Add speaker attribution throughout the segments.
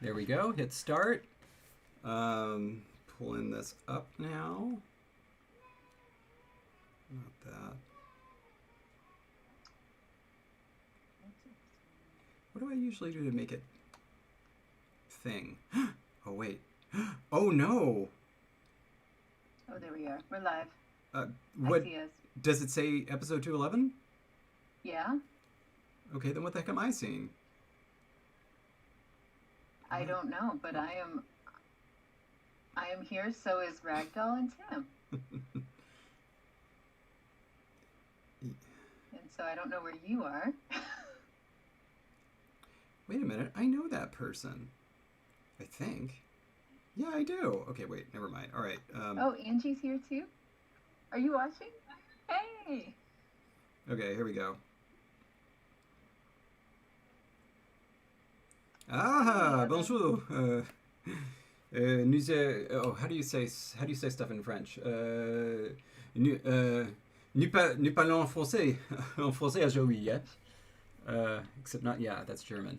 Speaker 1: There we go. Hit start. Pulling this up now. Not that. What do I usually do to make it thing? Oh, wait. Oh, no.
Speaker 2: Oh, there we are. We're live.
Speaker 1: What
Speaker 2: I see us.
Speaker 1: does it say? Episode 211?
Speaker 2: Yeah?
Speaker 1: Okay, then what the heck am I seeing?
Speaker 2: I don't know, but I am here, so is Ragdoll and Tim. And so I don't know where you are.
Speaker 1: Wait a minute. I know that person. I think. Yeah, I do. Okay, wait. Never mind. All right.
Speaker 2: Oh, Angie's here too? Are you watching? Hey!
Speaker 1: Okay, here we go. Ah, bonjour. How do you say stuff in French? Nous parlons français. En français aujourd'hui, yeah. Except not that's German.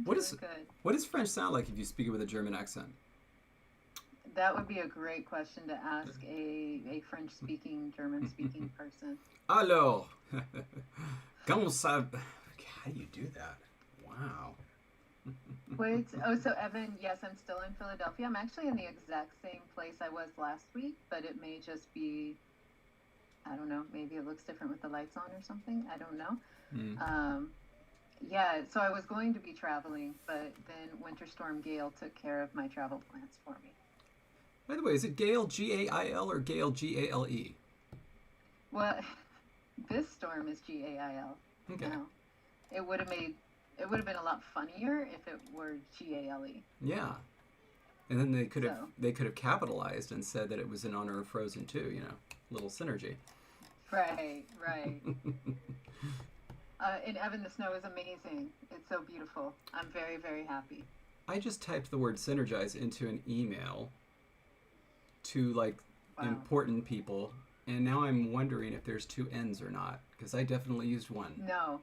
Speaker 1: What does French sound like if you speak it with a German accent?
Speaker 2: That would be a great question to ask a French-speaking, German-speaking person.
Speaker 1: Alors, comment ça? How do you do that? Wow.
Speaker 2: Wait, so Evan, yes, I'm still in Philadelphia. I'm actually in the exact same place I was last week, but it may just be, I don't know, maybe it looks different with the lights on or something. I don't know. Yeah, so I was going to be traveling, but then Winter Storm Gale took care of my travel plans for me.
Speaker 1: By the way, is it Gale, G-A-I-L, or Gale, G-A-L-E?
Speaker 2: Well, this storm is G-A-I-L.
Speaker 1: Okay.
Speaker 2: No. It would have been a lot funnier if it were G-A-L-E.
Speaker 1: Yeah. And then they could have capitalized and said that it was in honor of Frozen 2, you know. Little synergy.
Speaker 2: Right. And Evan, the snow is amazing. It's so beautiful. I'm very, very happy.
Speaker 1: I just typed the word synergize into an email to important people, and now I'm wondering if there's two N's or not, because I definitely used one.
Speaker 2: No,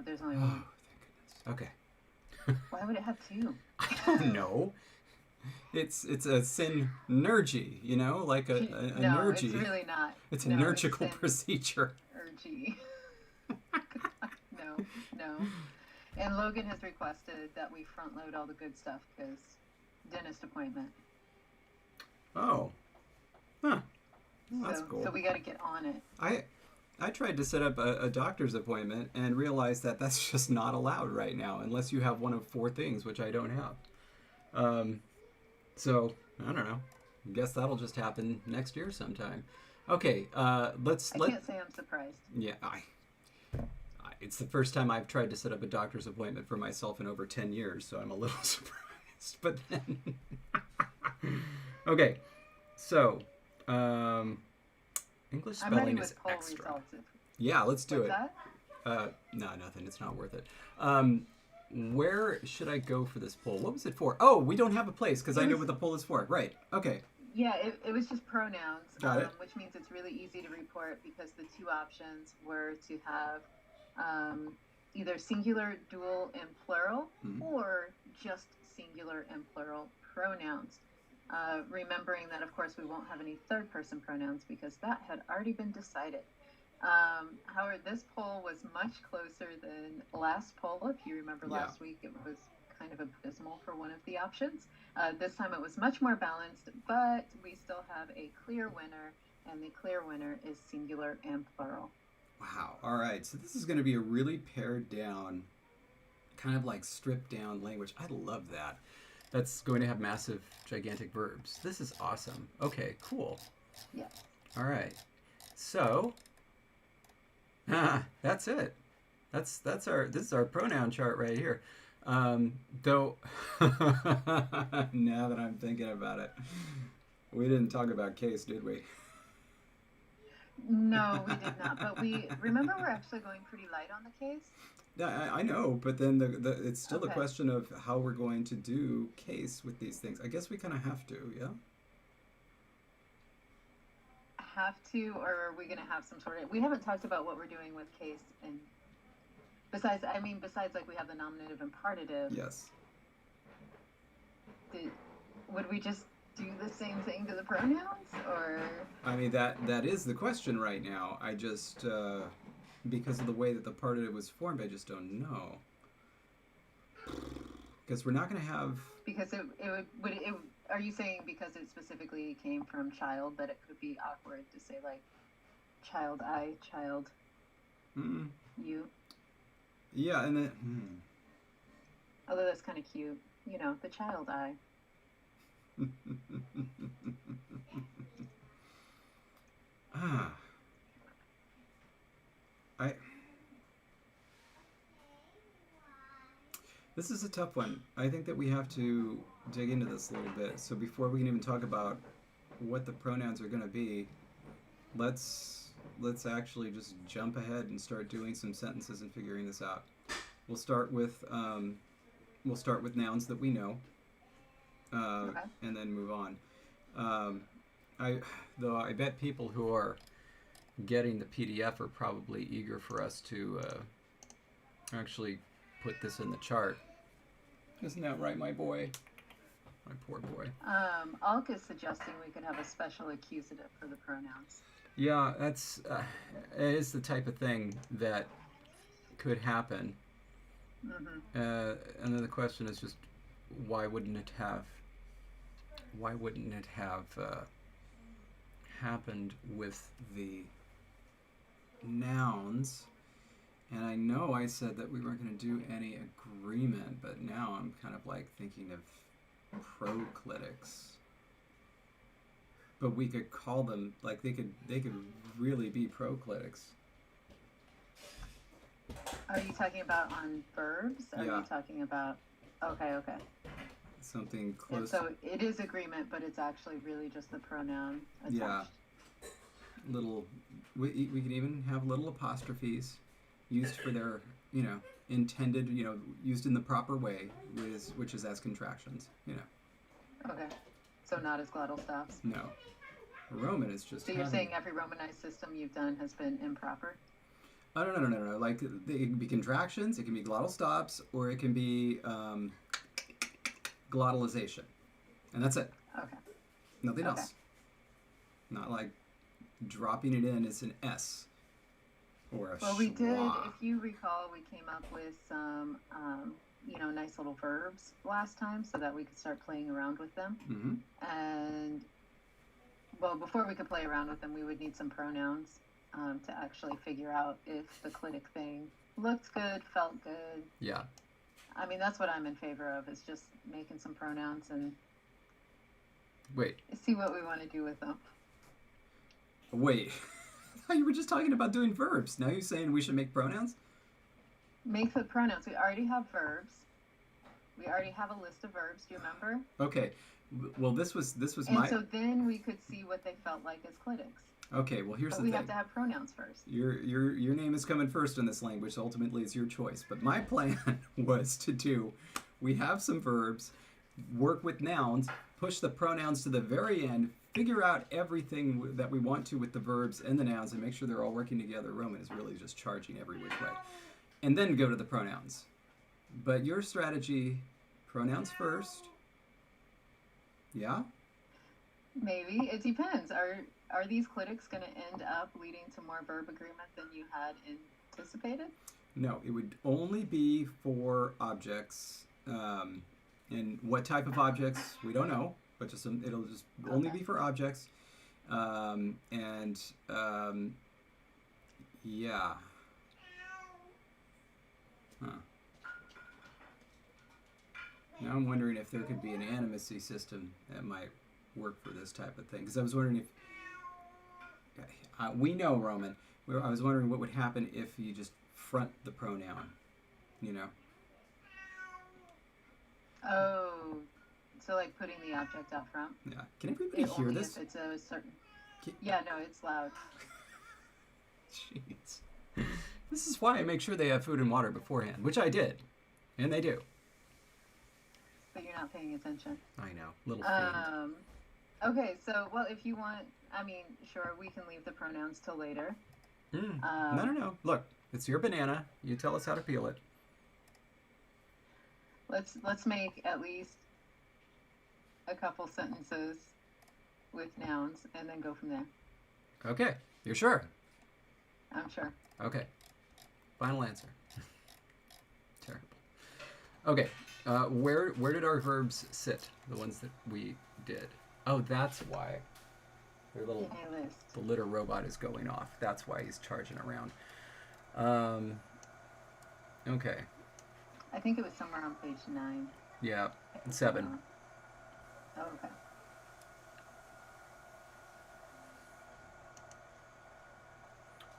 Speaker 2: there's only one.
Speaker 1: Oh, thank goodness. Okay.
Speaker 2: Why would it have two?
Speaker 1: I don't know. It's a synergy, you know, like a
Speaker 2: no, it's really not.
Speaker 1: It's a nergical procedure.
Speaker 2: Ergy. No. And Logan has requested that we front load all the good stuff because dentist appointment.
Speaker 1: Oh. Huh. Well, that's cool.
Speaker 2: So we got to get on it.
Speaker 1: I tried to set up a doctor's appointment and realized that that's just not allowed right now unless you have one of 4 things, which I don't have. So, I don't know. I guess that'll just happen next year sometime. Okay, I
Speaker 2: can't say I'm surprised.
Speaker 1: Yeah, it's the first time I've tried to set up a doctor's appointment for myself in over 10 years, so I'm a little surprised. But then... Okay, so... English spelling is extra.
Speaker 2: Results.
Speaker 1: Yeah, let's do it.
Speaker 2: That?
Speaker 1: No, nothing. It's not worth it. Where should I go for this poll? What was it for? Oh, we don't have a place because I know what the poll is for. Right. Okay.
Speaker 2: Yeah, it was just pronouns,
Speaker 1: Got it.
Speaker 2: Which means it's really easy to report because the 2 options were to have either singular, dual, and plural, or just singular and plural pronouns. Remembering that, of course, we won't have any third-person pronouns because that had already been decided. However, this poll was much closer than last poll. If you remember last week, it was kind of abysmal for one of the options. This time it was much more balanced, but we still have a clear winner, and the clear winner is singular and plural.
Speaker 1: Wow. All right. So this is going to be a really pared down, kind of like stripped down language. I love that. That's going to have massive, gigantic verbs. This is awesome. Okay, cool.
Speaker 2: Yeah.
Speaker 1: All right. So, that's it. This is our pronoun chart right here. Though, now that I'm thinking about it, we didn't talk about case, did we?
Speaker 2: No, we did not. But remember we're actually going pretty light on the case.
Speaker 1: Yeah, I know, but then it's still a question of how we're going to do case with these things. I guess we kind of have to, yeah?
Speaker 2: Have to, or are we going to have some sort of... We haven't talked about what we're doing with case and Besides, like we have the nominative and partitive.
Speaker 1: Yes.
Speaker 2: Would we just do the same thing to the pronouns, or?
Speaker 1: I mean, that is the question right now. I just, because of the way that the partitive was formed, I just don't know. Because we're not going to have...
Speaker 2: Because are you saying because it specifically came from child that it could be awkward to say, like, child I, child you?
Speaker 1: Yeah, and then...
Speaker 2: Although that's kind of cute. You know, the child I.
Speaker 1: This is a tough one. I think that we have to dig into this a little bit. So before we can even talk about what the pronouns are going to be, let's actually just jump ahead and start doing some sentences and figuring this out. We'll start with nouns that we know,
Speaker 2: Okay.
Speaker 1: and then move on. I bet people who are getting the PDF are probably eager for us to actually put this in the chart. Isn't that right, my boy? My poor boy.
Speaker 2: Alk is suggesting we could have a special accusative for the pronouns.
Speaker 1: Yeah, that's it is the type of thing that could happen. And then the question is just why wouldn't it have happened with the nouns? And I know I said that we weren't going to do any agreement, but now I'm kind of like thinking of proclitics. But we could call them, like, they could really be proclitics.
Speaker 2: Are you talking about on verbs? Or
Speaker 1: Yeah.
Speaker 2: Are you talking about... Okay.
Speaker 1: Something close.
Speaker 2: And so it is agreement, but it's actually really just the pronoun attached.
Speaker 1: Yeah. We can even have little apostrophes used for their, intended, used in the proper way, which is as contractions,
Speaker 2: Okay. So not as glottal stops?
Speaker 1: No. Roman is just...
Speaker 2: So you're saying every Romanized system you've done has been improper?
Speaker 1: Oh, no. Like, it can be contractions, it can be glottal stops, or it can be glottalization. And that's it.
Speaker 2: Okay.
Speaker 1: Nothing else. Not like dropping it in as an S or a
Speaker 2: Well, we did,
Speaker 1: schwa.
Speaker 2: if you recall, we came up with some, nice little verbs last time so that we could start playing around with them.
Speaker 1: Mm-hmm.
Speaker 2: And, well, before we could play around with them, we would need some pronouns to actually figure out if the clitic thing looked good, felt good.
Speaker 1: Yeah.
Speaker 2: I mean, that's what I'm in favor of, is just making some pronouns and see what we want to do with them.
Speaker 1: Wait. I thought you were just talking about doing verbs. Now you're saying we should make pronouns?
Speaker 2: Make the pronouns. We already have verbs. We already have a list of verbs. Do you remember?
Speaker 1: Okay. Well, this was
Speaker 2: and
Speaker 1: my...
Speaker 2: so then we could see what they felt like as clitics.
Speaker 1: Okay, well, here's
Speaker 2: but
Speaker 1: the
Speaker 2: we
Speaker 1: thing.
Speaker 2: have to have pronouns first.
Speaker 1: Your name is coming first in this language, so ultimately it's your choice. But my plan was we have some verbs, work with nouns, push the pronouns to the very end, figure out everything that we want to with the verbs and the nouns, and make sure they're all working together. Roman is really just charging every which way. And then go to the pronouns. But your strategy, pronouns first. Yeah?
Speaker 2: Maybe. It depends. Are these clitics going to end up leading to more verb agreement than you had anticipated?
Speaker 1: No, it would only be for objects. And what type of objects, we don't know, but it'll just only be for objects. Yeah. Huh. Now I'm wondering if there could be an animacy system that might work for this type of thing. Because I was wondering if... we know, Roman. I was wondering what would happen if you just front the pronoun,
Speaker 2: Oh, so like putting the object out front?
Speaker 1: Yeah. Can everybody hear this?
Speaker 2: If it's a certain... Yeah, no, it's loud.
Speaker 1: Jeez. This is why I make sure they have food and water beforehand, which I did. And they do.
Speaker 2: But you're not paying attention.
Speaker 1: I know. Little fiend.
Speaker 2: Okay, so, well, if you want, sure, we can leave the pronouns till later.
Speaker 1: No. Look, It's your banana. You tell us how to peel it.
Speaker 2: Let's make at least a couple sentences with nouns and then go from there.
Speaker 1: Okay. You're sure?
Speaker 2: I'm sure.
Speaker 1: Okay. Final answer. Terrible. Okay. Where did our verbs sit? The ones that we did. Oh, that's why. Their little
Speaker 2: In a list.
Speaker 1: the litter robot is going off. That's why he's charging around. Okay.
Speaker 2: I think it was somewhere on page 9.
Speaker 1: Yeah. 7.
Speaker 2: Oh, okay.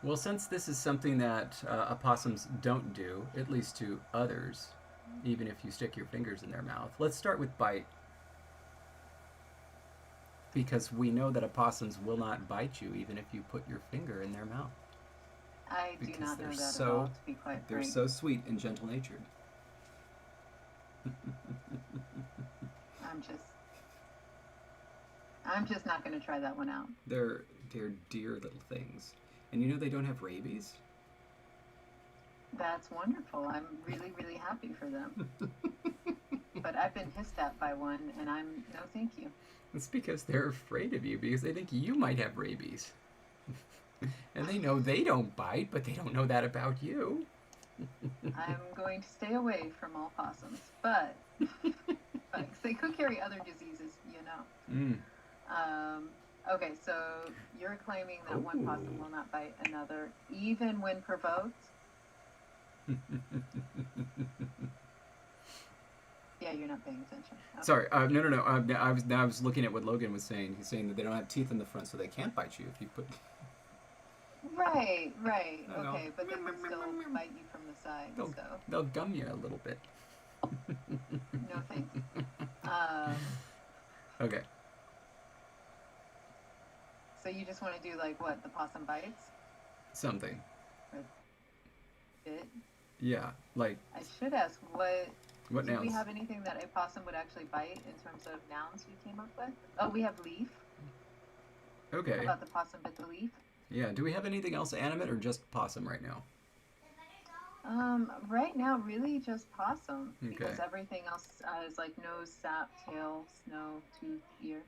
Speaker 1: Well, since this is something that opossums don't do, at least to others, even if you stick your fingers in their mouth, let's start with bite. Because we know that opossums will not bite you even if you put your finger in their mouth.
Speaker 2: I do
Speaker 1: Because
Speaker 2: not know
Speaker 1: they're
Speaker 2: that
Speaker 1: so-
Speaker 2: at all, to be quite
Speaker 1: They're
Speaker 2: frank.
Speaker 1: so sweet and gentle-natured.
Speaker 2: I'm just not going to try that one out.
Speaker 1: They're dear little things. And you know they don't have rabies?
Speaker 2: That's wonderful. I'm really, really happy for them. But I've been hissed at by one, and I'm no thank you.
Speaker 1: It's because they're afraid of you, because they think you might have rabies. And they know they don't bite, but they don't know that about you.
Speaker 2: I'm going to stay away from all possums, but they could carry other diseases, you know. Okay, so you're claiming that one possum will not bite another, even when provoked? Yeah, you're not paying attention. Okay.
Speaker 1: Sorry, no. I was looking at what Logan was saying. He's saying that they don't have teeth in the front, so they can't bite you if you put.
Speaker 2: Right.
Speaker 1: I know.
Speaker 2: Okay, but they can still bite you from the side, so
Speaker 1: They'll gum you a little bit.
Speaker 2: no thanks.
Speaker 1: Okay.
Speaker 2: So you just want to do like what? The possum bites?
Speaker 1: Something.
Speaker 2: Bit?
Speaker 1: Yeah, like
Speaker 2: I should ask
Speaker 1: what
Speaker 2: do
Speaker 1: nouns?
Speaker 2: we have anything that a possum would actually bite in terms of nouns we came up with? Oh, we have leaf. How
Speaker 1: Okay.
Speaker 2: about the possum bit the leaf?
Speaker 1: Yeah. Do we have anything else animate or just possum right now?
Speaker 2: Right now, really just possum.
Speaker 1: Okay.
Speaker 2: Because everything else is like nose, sap, tail, snow, tooth, ear.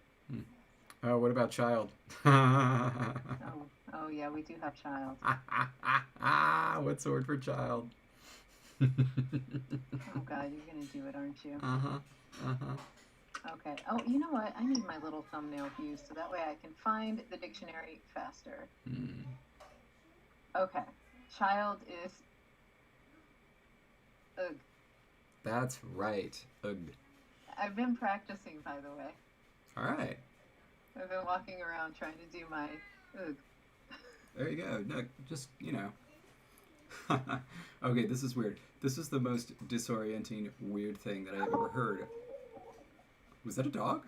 Speaker 1: Oh, what about child?
Speaker 2: Oh yeah, we do have child.
Speaker 1: What's the word for child?
Speaker 2: Oh God, you're gonna do it, aren't you? Okay. Oh, you know what? I need my little thumbnail view so that way I can find the dictionary faster. Okay. Child is ugh.
Speaker 1: That's right. Ugh.
Speaker 2: I've been practicing, by the way.
Speaker 1: All right.
Speaker 2: I've been walking around trying to do my ugh.
Speaker 1: There you go. No, just, you know. Okay, this is weird. This is the most disorienting, weird thing that I have ever heard. Was that a dog?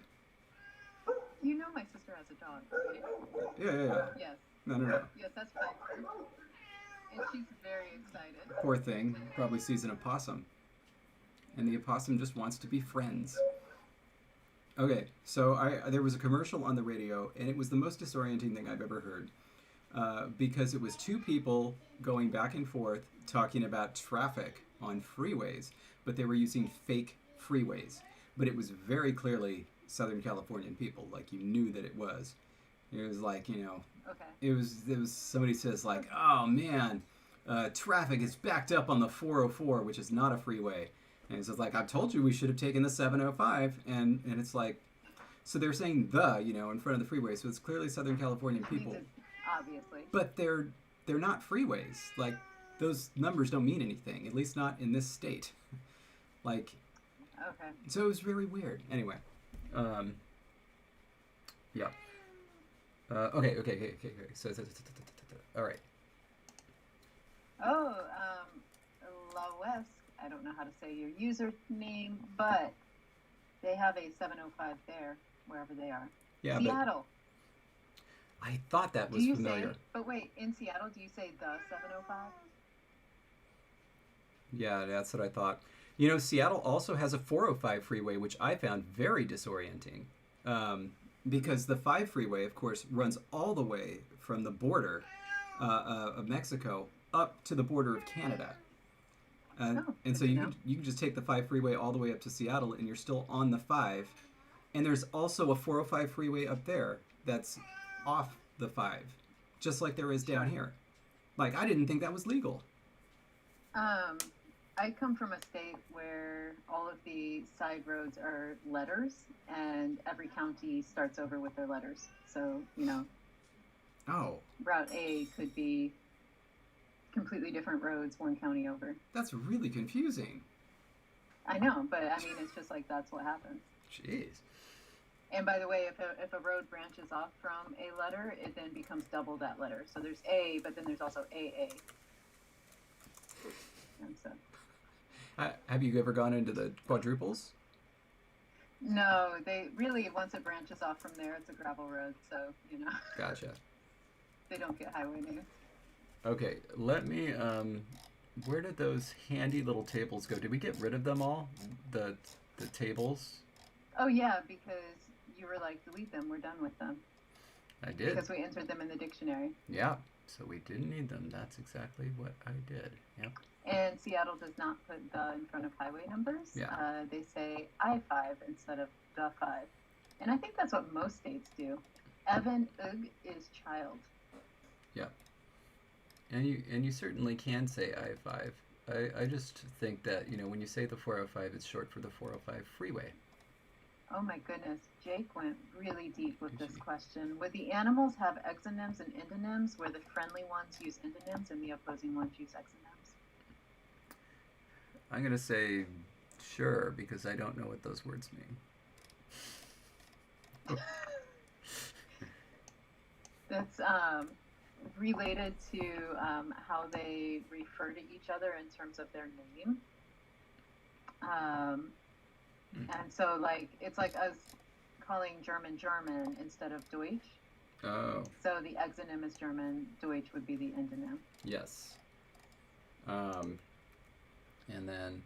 Speaker 2: You know my sister has a dog, right?
Speaker 1: Yeah.
Speaker 2: Yes.
Speaker 1: No.
Speaker 2: Yes, that's Piper. And she's very excited.
Speaker 1: Poor thing. Probably sees an opossum. And the opossum just wants to be friends. Okay, so there was a commercial on the radio, and it was the most disorienting thing I've ever heard. Because it was two people going back and forth talking about traffic on freeways, but they were using fake freeways. But it was very clearly Southern Californian people, like you knew that it was. It was like, you know,
Speaker 2: Okay.
Speaker 1: it was somebody says like, oh man, traffic is backed up on the 404, which is not a freeway. And it's just like, I told you we should have taken the 705, and it's like, so they're saying in front of the freeway, so it's clearly Southern Californian people.
Speaker 2: Obviously.
Speaker 1: But they're not freeways. Like, those numbers don't mean anything, at least not in this state. Like,
Speaker 2: Okay.
Speaker 1: so it was really weird. Anyway, yeah. Okay. So, all right.
Speaker 2: Oh, Lawesque. I don't know how to say your username, but they have a 705 there, wherever they are.
Speaker 1: Yeah,
Speaker 2: Seattle.
Speaker 1: But I thought that was
Speaker 2: Do you
Speaker 1: familiar.
Speaker 2: say? But wait, in Seattle, do you say the 705?
Speaker 1: Yeah, that's what I thought. You know, Seattle also has a 405 freeway, which I found very disorienting. Because the 5 freeway, of course, runs all the way from the border of Mexico up to the border of Canada. And
Speaker 2: good
Speaker 1: so
Speaker 2: to know.
Speaker 1: you can just take the 5 freeway all the way up to Seattle, and you're still on the 5. And there's also a 405 freeway up there that's off the 5, just like there is down here. Like, I didn't think that was legal.
Speaker 2: I come from a state where all of the side roads are letters, and every county starts over with their letters. So, you know, Route A could be completely different roads one county over.
Speaker 1: That's really confusing.
Speaker 2: I know, but I mean, it's just like that's what happens.
Speaker 1: Jeez.
Speaker 2: And by the way, if a road branches off from a letter, it then becomes double that letter. So there's A, but then there's also AA. And so.
Speaker 1: Have you ever gone into the quadruples?
Speaker 2: No, they really, once it branches off from there, it's a gravel road. So, you know.
Speaker 1: Gotcha.
Speaker 2: They don't get highway names.
Speaker 1: Okay, let me, where did those handy little tables go? Did we get rid of them all? The tables?
Speaker 2: Oh, yeah, because you were like, delete them, we're done with them.
Speaker 1: I did.
Speaker 2: Because we entered them in the dictionary.
Speaker 1: Yeah, so we didn't need them. That's exactly what I did. Yep.
Speaker 2: And Seattle does not put the in front of highway numbers.
Speaker 1: Yeah.
Speaker 2: They say I-5 instead of the 5. And I think that's what most states do. Evan Ugh is child.
Speaker 1: Yeah. And you certainly can say I-5. I just think that, you know, when you say the 405, it's short for the 405 freeway.
Speaker 2: Oh my goodness, Jake went really deep with this question. Would the animals have exonyms and endonyms where the friendly ones use endonyms and the opposing ones use exonyms?
Speaker 1: I'm going to say sure, because I don't know what those words mean.
Speaker 2: That's related to how they refer to each other in terms of their name. And so, like, it's like us calling German German instead of Deutsch.
Speaker 1: Oh.
Speaker 2: So the exonym is German, Deutsch would be the endonym.
Speaker 1: Yes. And then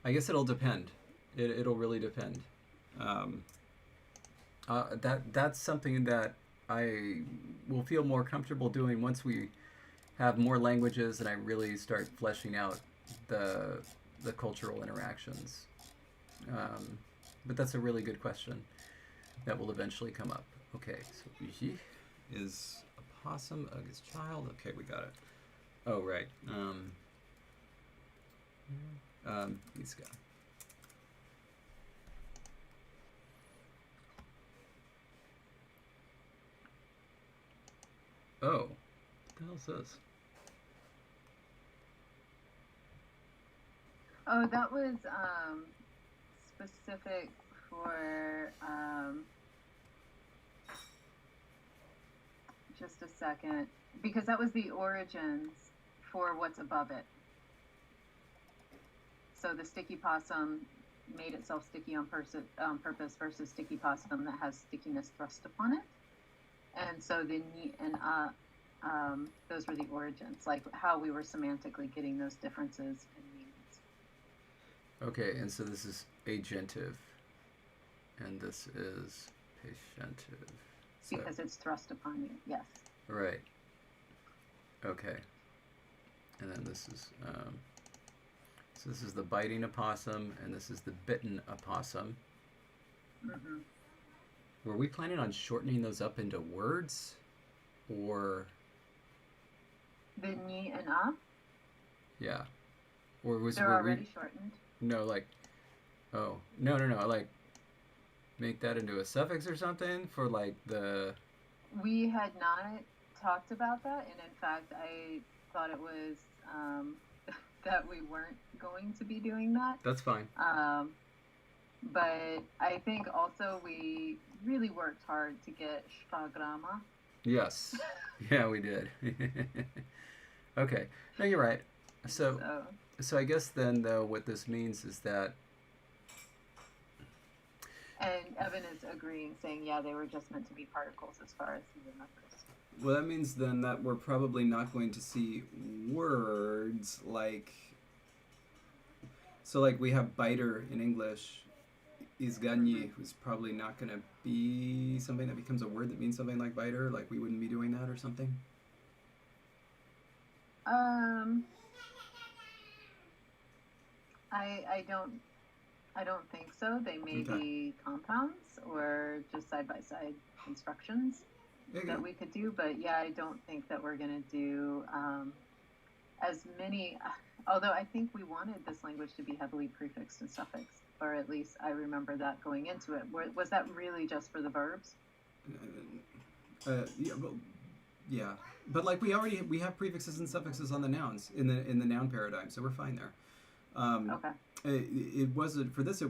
Speaker 1: I guess it'll depend. It'll really depend. That's something that I will feel more comfortable doing once we have more languages and I really start fleshing out the cultural interactions. But that's a really good question that will eventually come up. Okay, so Uji is opossum, Ugh is child. Okay, we got it. Oh, right. He's got. Oh, what the hell is this?
Speaker 2: Oh, that was specific for just a second, because that was the origins for what's above it. So the sticky possum made itself sticky on purpose versus sticky possum that has stickiness thrust upon it. And so the ni and those were the origins, like how we were semantically getting those differences in meanings.
Speaker 1: Okay, and so this is agentive, and this is patientive. So,
Speaker 2: because it's thrust upon you, yes.
Speaker 1: Right. Okay. And then this is, so this is the biting opossum, and this is the bitten opossum.
Speaker 2: Mm-hmm.
Speaker 1: Were we planning on shortening those up into words, or?
Speaker 2: The ni and a?
Speaker 1: Yeah. Or was
Speaker 2: they're already shortened.
Speaker 1: No, like, oh, no, like, make that into a suffix or something for, like, the...
Speaker 2: We had not talked about that, and in fact, I thought it was that we weren't going to be doing that.
Speaker 1: That's fine.
Speaker 2: But I think also we really worked hard to get Shvagrama.
Speaker 1: Yes. Yeah, we did. Okay. No, you're right. So I guess then, though, what this means is that...
Speaker 2: And Evan is agreeing, saying, yeah, they were just meant to be particles as far as he remembers.
Speaker 1: Well, that means then that we're probably not going to see words like... So, like, we have biter in English. izganyi, who's probably not going to be something that becomes a word that means something like biter, like we wouldn't be doing that or something?
Speaker 2: I don't think so. They may be compounds or just side-by-side constructions that we could do, but yeah, I don't think that we're going to do as many, although I think we wanted this language to be heavily prefixed and suffixed, or at least I remember that going into it. Was that really just for the verbs?
Speaker 1: Yeah, well, yeah, but like we have prefixes and suffixes on the nouns in the noun paradigm, so we're fine there.
Speaker 2: Okay.
Speaker 1: It wasn't for this.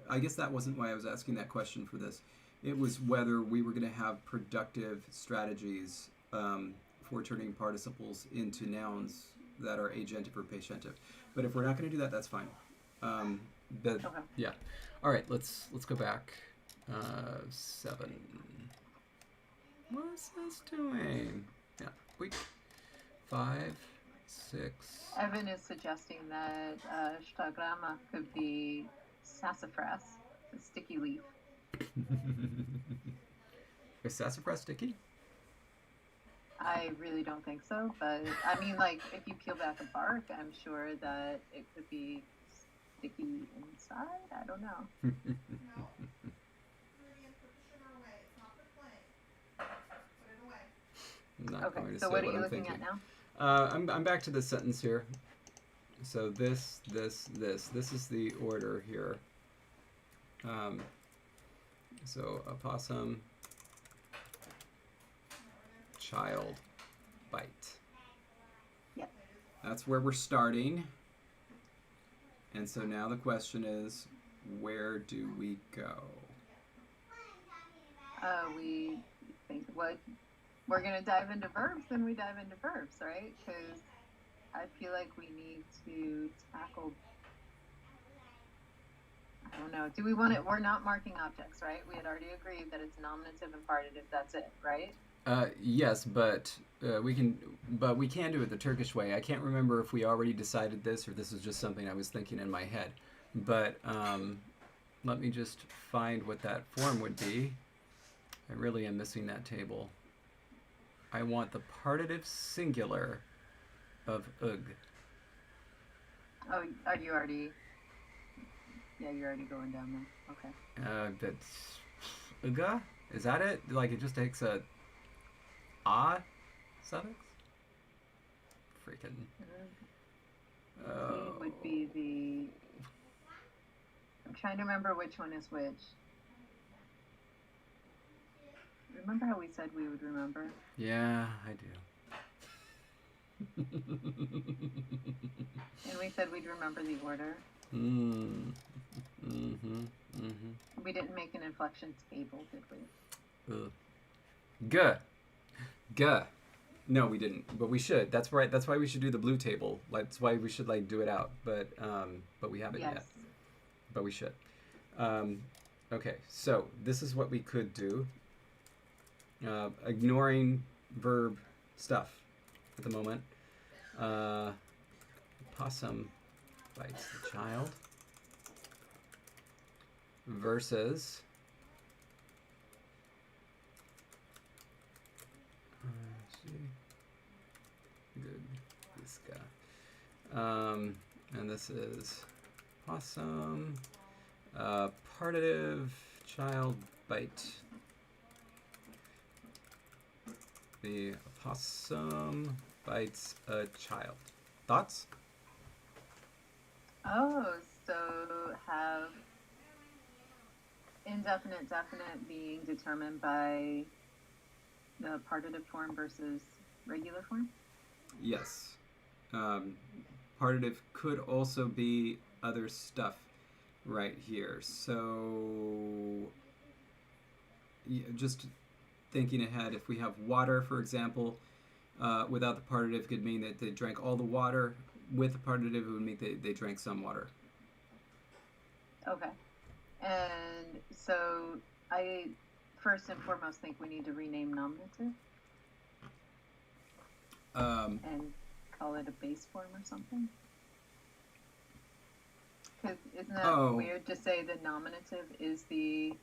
Speaker 1: I guess that wasn't why I was asking that question for this. It was whether we were going to have productive strategies for turning participles into nouns that are agentive or patientive. But if we're not going to do that, that's fine. But
Speaker 2: Okay.
Speaker 1: yeah. All right. Let's go back. 7. What's this doing? Yeah. Wait. 5, 6.
Speaker 2: Evan is suggesting that Shtagrama could be sassafras, a sticky leaf.
Speaker 1: Is sassafras sticky?
Speaker 2: I really don't think so, but I mean, like, if you peel back a bark, I'm sure that it could be sticky inside. I don't know. Okay, so what are you looking at now?
Speaker 1: I'm back to the sentence here. So this is the order here. So opossum, child, bite.
Speaker 2: Yep.
Speaker 1: That's where we're starting. And so now the question is, where do we go?
Speaker 2: We think what we're going to dive into verbs, then we dive into verbs, right? Because I feel like we need to tackle, I don't know, do we want it? We're not marking objects, right? We had already agreed that it's nominative and partitive, that's it, right?
Speaker 1: Yes, but we can do it the Turkish way. I can't remember if we already decided this or this is just something I was thinking in my head. But let me just find what that form would be. I really am missing that table. I want the partitive singular of ug.
Speaker 2: Oh, are you already? Yeah, you're already going down there. Okay.
Speaker 1: That's uga? Is that it? Like it just takes a suffix? Freaking.
Speaker 2: Would be the. I'm trying to remember which one is which. Remember how we said we would remember?
Speaker 1: Yeah, I do.
Speaker 2: And we said we'd remember the order. We didn't make an inflection table, did we?
Speaker 1: G. No, we didn't, but we should. That's right. That's why we should do the blue table. That's why we should like do it out. But we haven't yet. But we should. Okay, so this is what we could do. Ignoring verb stuff at the moment. Possum bites the child versus this guy. And this is possum, partitive, child, bite. The opossum bites a child. Thoughts?
Speaker 2: Oh, so have indefinite, definite being determined by the partitive form versus regular form?
Speaker 1: Yes. Partitive could also be other stuff right here. So just thinking ahead, if we have water, for example, without the partitive could mean that they drank all the water. With the partitive, it would mean they drank some water.
Speaker 2: Okay. And so I first and foremost think we need to rename nominative and call it a base form or something. Because isn't that weird to say the nominative is the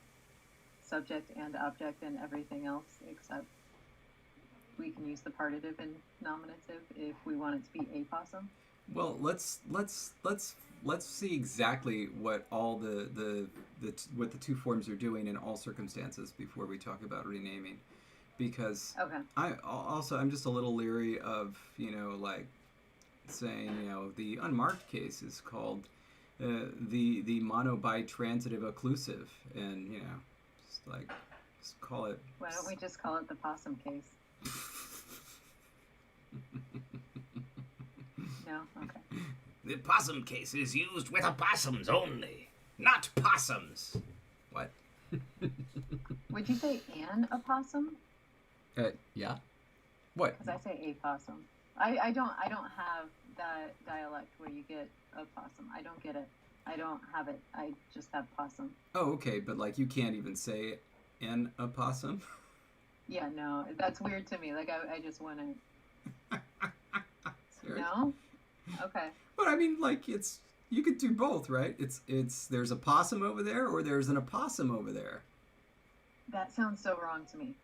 Speaker 2: subject and object and everything else, except we can use the partitive in nominative if we want it to be a possum?
Speaker 1: Well, let's see exactly what all what the two forms are doing in all circumstances before we talk about renaming, because I'm just a little leery of like saying the unmarked case is called the monobitransitive occlusive, and just call it.
Speaker 2: Why don't we just call it the possum case? No? Okay.
Speaker 3: The possum case is used with opossums only, not possums.
Speaker 1: What?
Speaker 2: Would you say an opossum?
Speaker 1: Yeah. What?
Speaker 2: Because I say a possum. I don't have that dialect where you get a possum. I don't get it. I don't have it. I just have possum.
Speaker 1: Oh, okay, but like you can't even say an opossum?
Speaker 2: Yeah, no, that's weird to me. Like I just want to.
Speaker 1: Serious?
Speaker 2: No? Okay.
Speaker 1: But I mean, like you could do both, right? It's there's a possum over there, or there's an opossum over there.
Speaker 2: That sounds so wrong to me.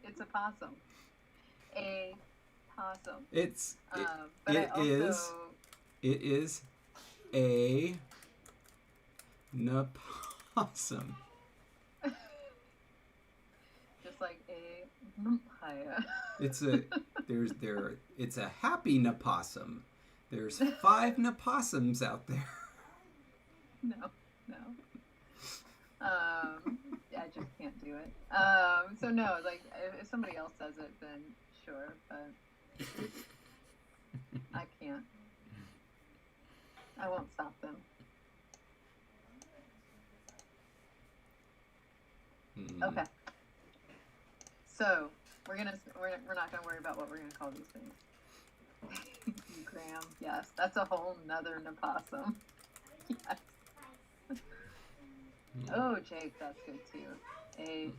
Speaker 2: It's a possum. A possum.
Speaker 1: It is a opossum.
Speaker 2: Just like a vampire.
Speaker 1: It's a happy opossum. There's 5 opossums out there.
Speaker 2: No. I just can't do it. So no, like if somebody else says it, then sure, but I can't. I won't stop them. Okay. So we're not gonna worry about what we're gonna call these things. Graham, yes, that's a whole nother opossum. Yes. Oh, Jake, that's good too. A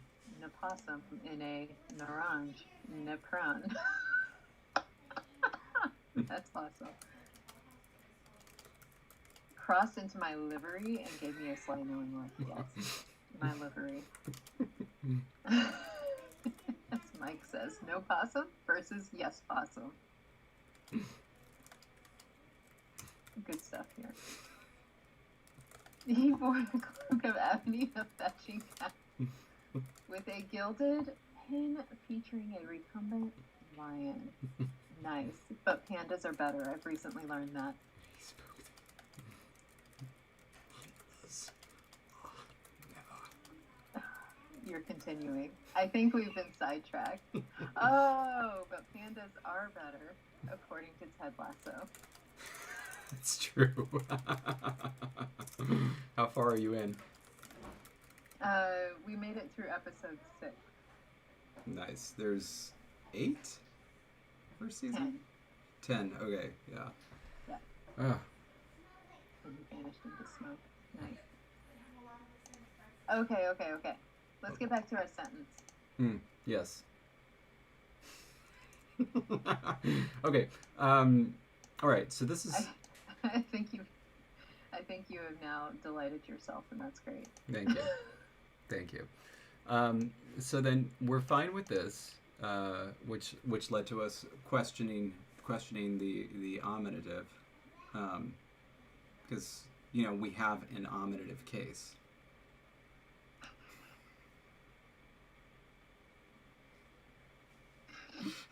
Speaker 2: opossum in a naranj, nepron. That's awesome. Crossed into my livery and gave me a sly knowing look. Yes, my livery. As Mike says, no possum versus yes possum. Good stuff here. He bore a cloak of ebony, a fetching cap, with a gilded pin featuring a recumbent lion. Nice, but pandas are better. I've recently learned that. You're continuing. I think we've been sidetracked. Oh, but pandas are better, according to Ted Lasso.
Speaker 1: That's true. How far are you in?
Speaker 2: We made it through episode 6.
Speaker 1: Nice. There's 8 first season? 10. Okay, yeah.
Speaker 2: Yeah.
Speaker 1: Oh.
Speaker 2: And he vanished into smoke. Nice. Okay. Let's get back to our sentence.
Speaker 1: Yes. Okay. All right. So this is.
Speaker 2: I think you have now delighted yourself, and that's great.
Speaker 1: Thank you. So then we're fine with this, which led to us questioning the nominative, because we have an nominative case.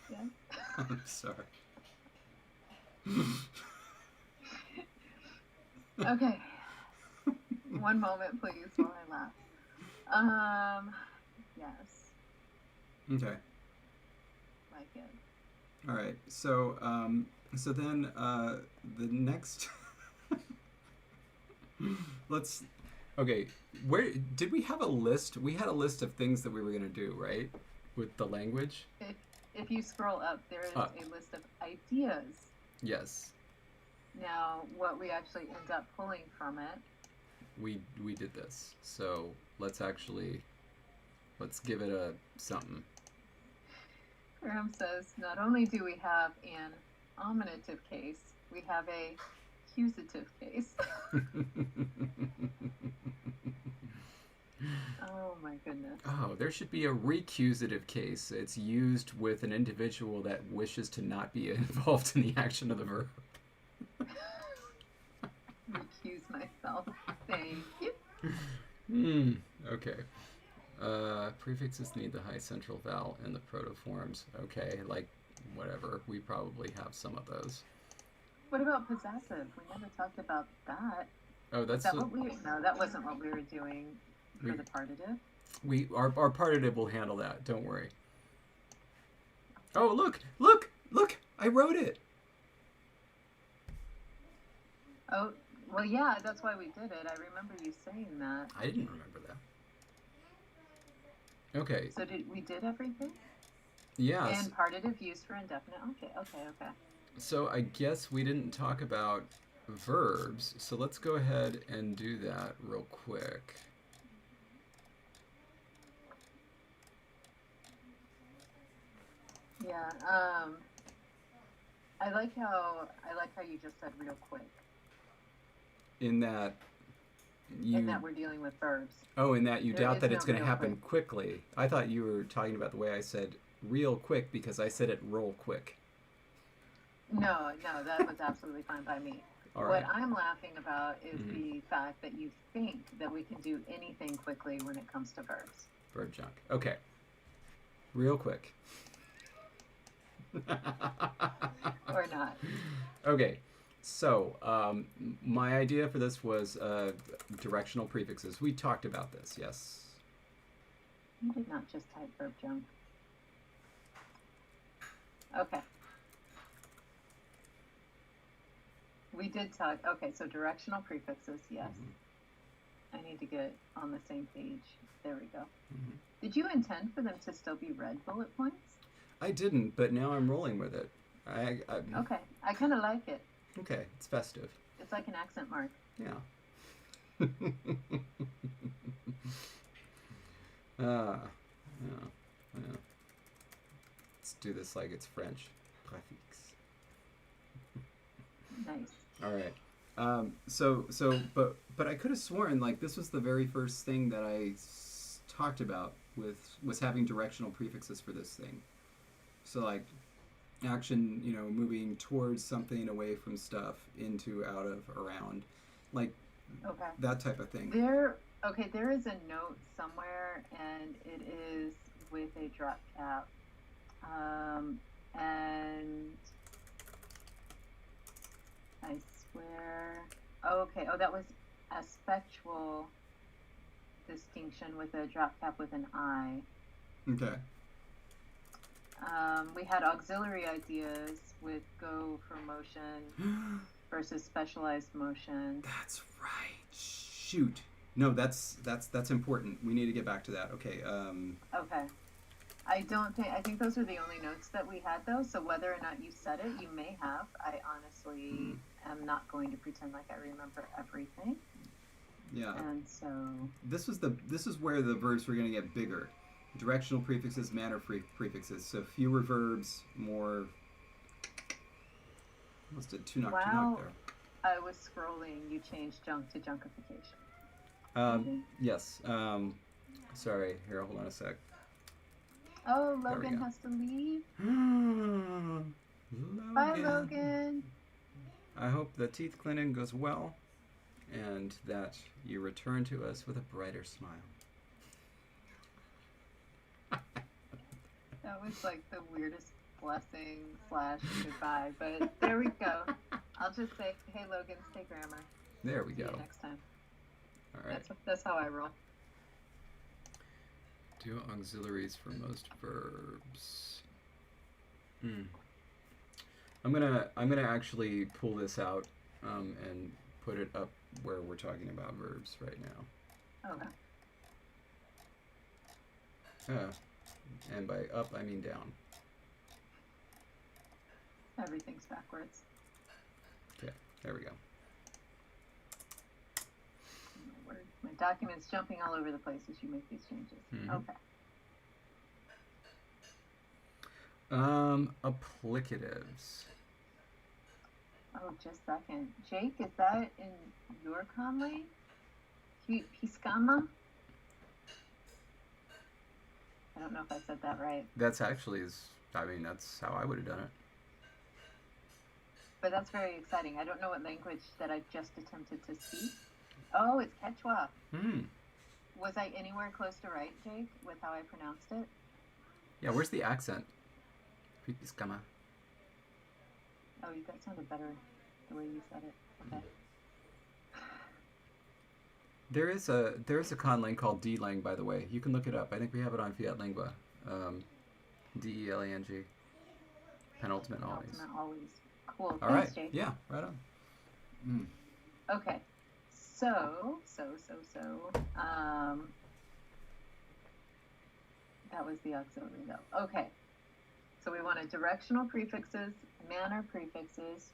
Speaker 2: Yeah.
Speaker 1: I'm sorry.
Speaker 2: Okay. One moment, please, while I laugh. Yes.
Speaker 1: Okay.
Speaker 2: Like it.
Speaker 1: All right. So then the next. Okay. Where did we have a list? We had a list of things that we were gonna do, right? With the language.
Speaker 2: If you scroll up, there is a list of ideas.
Speaker 1: Yes.
Speaker 2: Now, what we actually end up pulling from it.
Speaker 1: We did this, so let's give it a something.
Speaker 2: Graham says, not only do we have an nominative case, we have a accusative case. Oh my goodness.
Speaker 1: Oh, there should be a recusative case. It's used with an individual that wishes to not be involved in the action of the verb.
Speaker 2: Recuse myself. Thank you.
Speaker 1: Okay. Prefixes need the high central vowel in the protoforms. Okay, like whatever. We probably have some of those.
Speaker 2: What about possessive? We never talked about that.
Speaker 1: Oh,
Speaker 2: Is that what we? No, that wasn't what we were doing for the partitive.
Speaker 1: Our partitive will handle that. Don't worry. Oh, look! I wrote it.
Speaker 2: Oh, well, yeah, that's why we did it. I remember you saying that.
Speaker 1: I didn't remember that. Okay.
Speaker 2: So we did everything?
Speaker 1: Yes.
Speaker 2: And partitive used for indefinite. Okay.
Speaker 1: So I guess we didn't talk about verbs. So let's go ahead and do that real quick.
Speaker 2: Yeah. I like how you just said real quick.
Speaker 1: In that
Speaker 2: we're dealing with verbs.
Speaker 1: Oh, in that you doubt that it's going to happen
Speaker 2: quick.
Speaker 1: quickly. I thought you were talking about the way I said real quick because I said it roll quick.
Speaker 2: No, that was absolutely fine by me.
Speaker 1: All right.
Speaker 2: What I'm laughing about is the fact that you think that we can do anything quickly when it comes to verbs.
Speaker 1: Verb junk. Okay. Real quick.
Speaker 2: Or not.
Speaker 1: Okay. So, my idea for this was directional prefixes. We talked about this, yes.
Speaker 2: You did not just type verb junk. Okay. We did talk. Okay, so directional prefixes, yes. I need to get on the same page. There we go. Did you intend for them to still be red bullet points?
Speaker 1: I didn't, but now I'm rolling with it.
Speaker 2: Okay, I kind of like it.
Speaker 1: Okay, it's festive.
Speaker 2: It's like an accent mark.
Speaker 1: Yeah. Yeah. Let's do this like it's French. Préfixe.
Speaker 2: Nice.
Speaker 1: All right. But I could have sworn like this was the very first thing that I talked about was having directional prefixes for this thing. So like action, moving towards something, away from stuff, into, out of, around, like that type of thing.
Speaker 2: There is a note somewhere, and it is with a drop cap, and I swear. That was a spectral distinction with a drop cap with an I.
Speaker 1: Okay.
Speaker 2: We had auxiliary ideas with go for motion versus specialized motion.
Speaker 1: That's right. Shoot. No, that's important. We need to get back to that. Okay.
Speaker 2: Okay. I think those are the only notes that we had though. So whether or not you said it, you may have. I honestly am not going to pretend like I remember everything.
Speaker 1: Yeah.
Speaker 2: And so
Speaker 1: this is where the verbs were going to get bigger. Directional prefixes, manner prefixes. So fewer verbs, more. Almost did two knock there.
Speaker 2: I was scrolling. You changed junk to junkification.
Speaker 1: Yes. Sorry. Here, hold on a sec.
Speaker 2: Oh, Logan has to leave.
Speaker 1: Logan.
Speaker 2: Bye, Logan.
Speaker 1: I hope the teeth cleaning goes well, and that you return to us with a brighter smile.
Speaker 2: That was like the weirdest blessing / goodbye, but there we go. I'll just say, hey Logan, stay grammar.
Speaker 1: There we
Speaker 2: See
Speaker 1: go.
Speaker 2: you next time.
Speaker 1: All right.
Speaker 2: That's how I roll.
Speaker 1: Do auxiliaries for most verbs. I'm gonna actually pull this out and put it up where we're talking about verbs right now.
Speaker 2: Okay.
Speaker 1: And by up, I mean down.
Speaker 2: Everything's backwards.
Speaker 1: Okay, there we go.
Speaker 2: My document's jumping all over the place as you make these changes. Okay.
Speaker 1: Applicatives.
Speaker 2: Oh, just a second. Jake, is that in your Conley? Piscama? I don't know if I said that right.
Speaker 1: That's actually that's how I would have done it.
Speaker 2: But that's very exciting. I don't know what language that I just attempted to speak. Oh, it's Quechua. Was I anywhere close to right, Jake, with how I pronounced it?
Speaker 1: Yeah, where's the accent? Piscama.
Speaker 2: Oh, that sounded better the way you said it. Okay.
Speaker 1: There is a conlang called D-Lang, by the way. You can look it up. I think we have it on Fiat Lingua. DELANG. Penultimate always.
Speaker 2: Penultimate always. Cool.
Speaker 1: All
Speaker 2: Thanks,
Speaker 1: right.
Speaker 2: Jake.
Speaker 1: Yeah, right on.
Speaker 2: Okay. So, that was the auxiliary though. Okay. So we wanted directional prefixes, manner prefixes,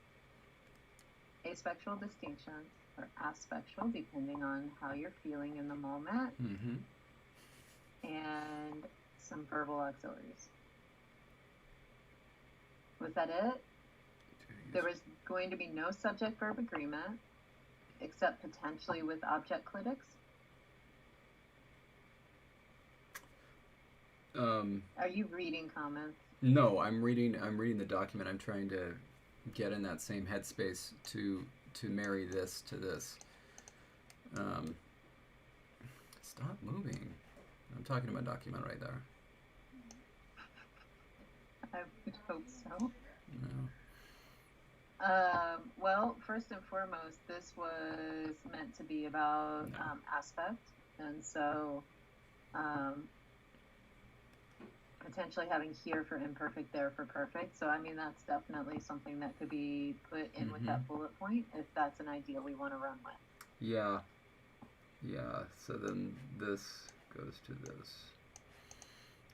Speaker 2: aspectual distinctions, or aspectual, depending on how you're feeling in the moment, and some verbal auxiliaries. Was that it? There was going to be no subject-verb agreement, except potentially with object clitics. Are you reading comments?
Speaker 1: No, I'm reading the document. I'm trying to get in that same headspace to marry this to this. Stop moving. I'm talking about document right there.
Speaker 2: I would hope so.
Speaker 1: No.
Speaker 2: Well, first and foremost, this was meant to be about aspect, and so potentially having here for imperfect, there for perfect. So, I mean, that's definitely something that could be put in with that bullet point if that's an idea we want to run with.
Speaker 1: Yeah. Yeah, so then this goes to this.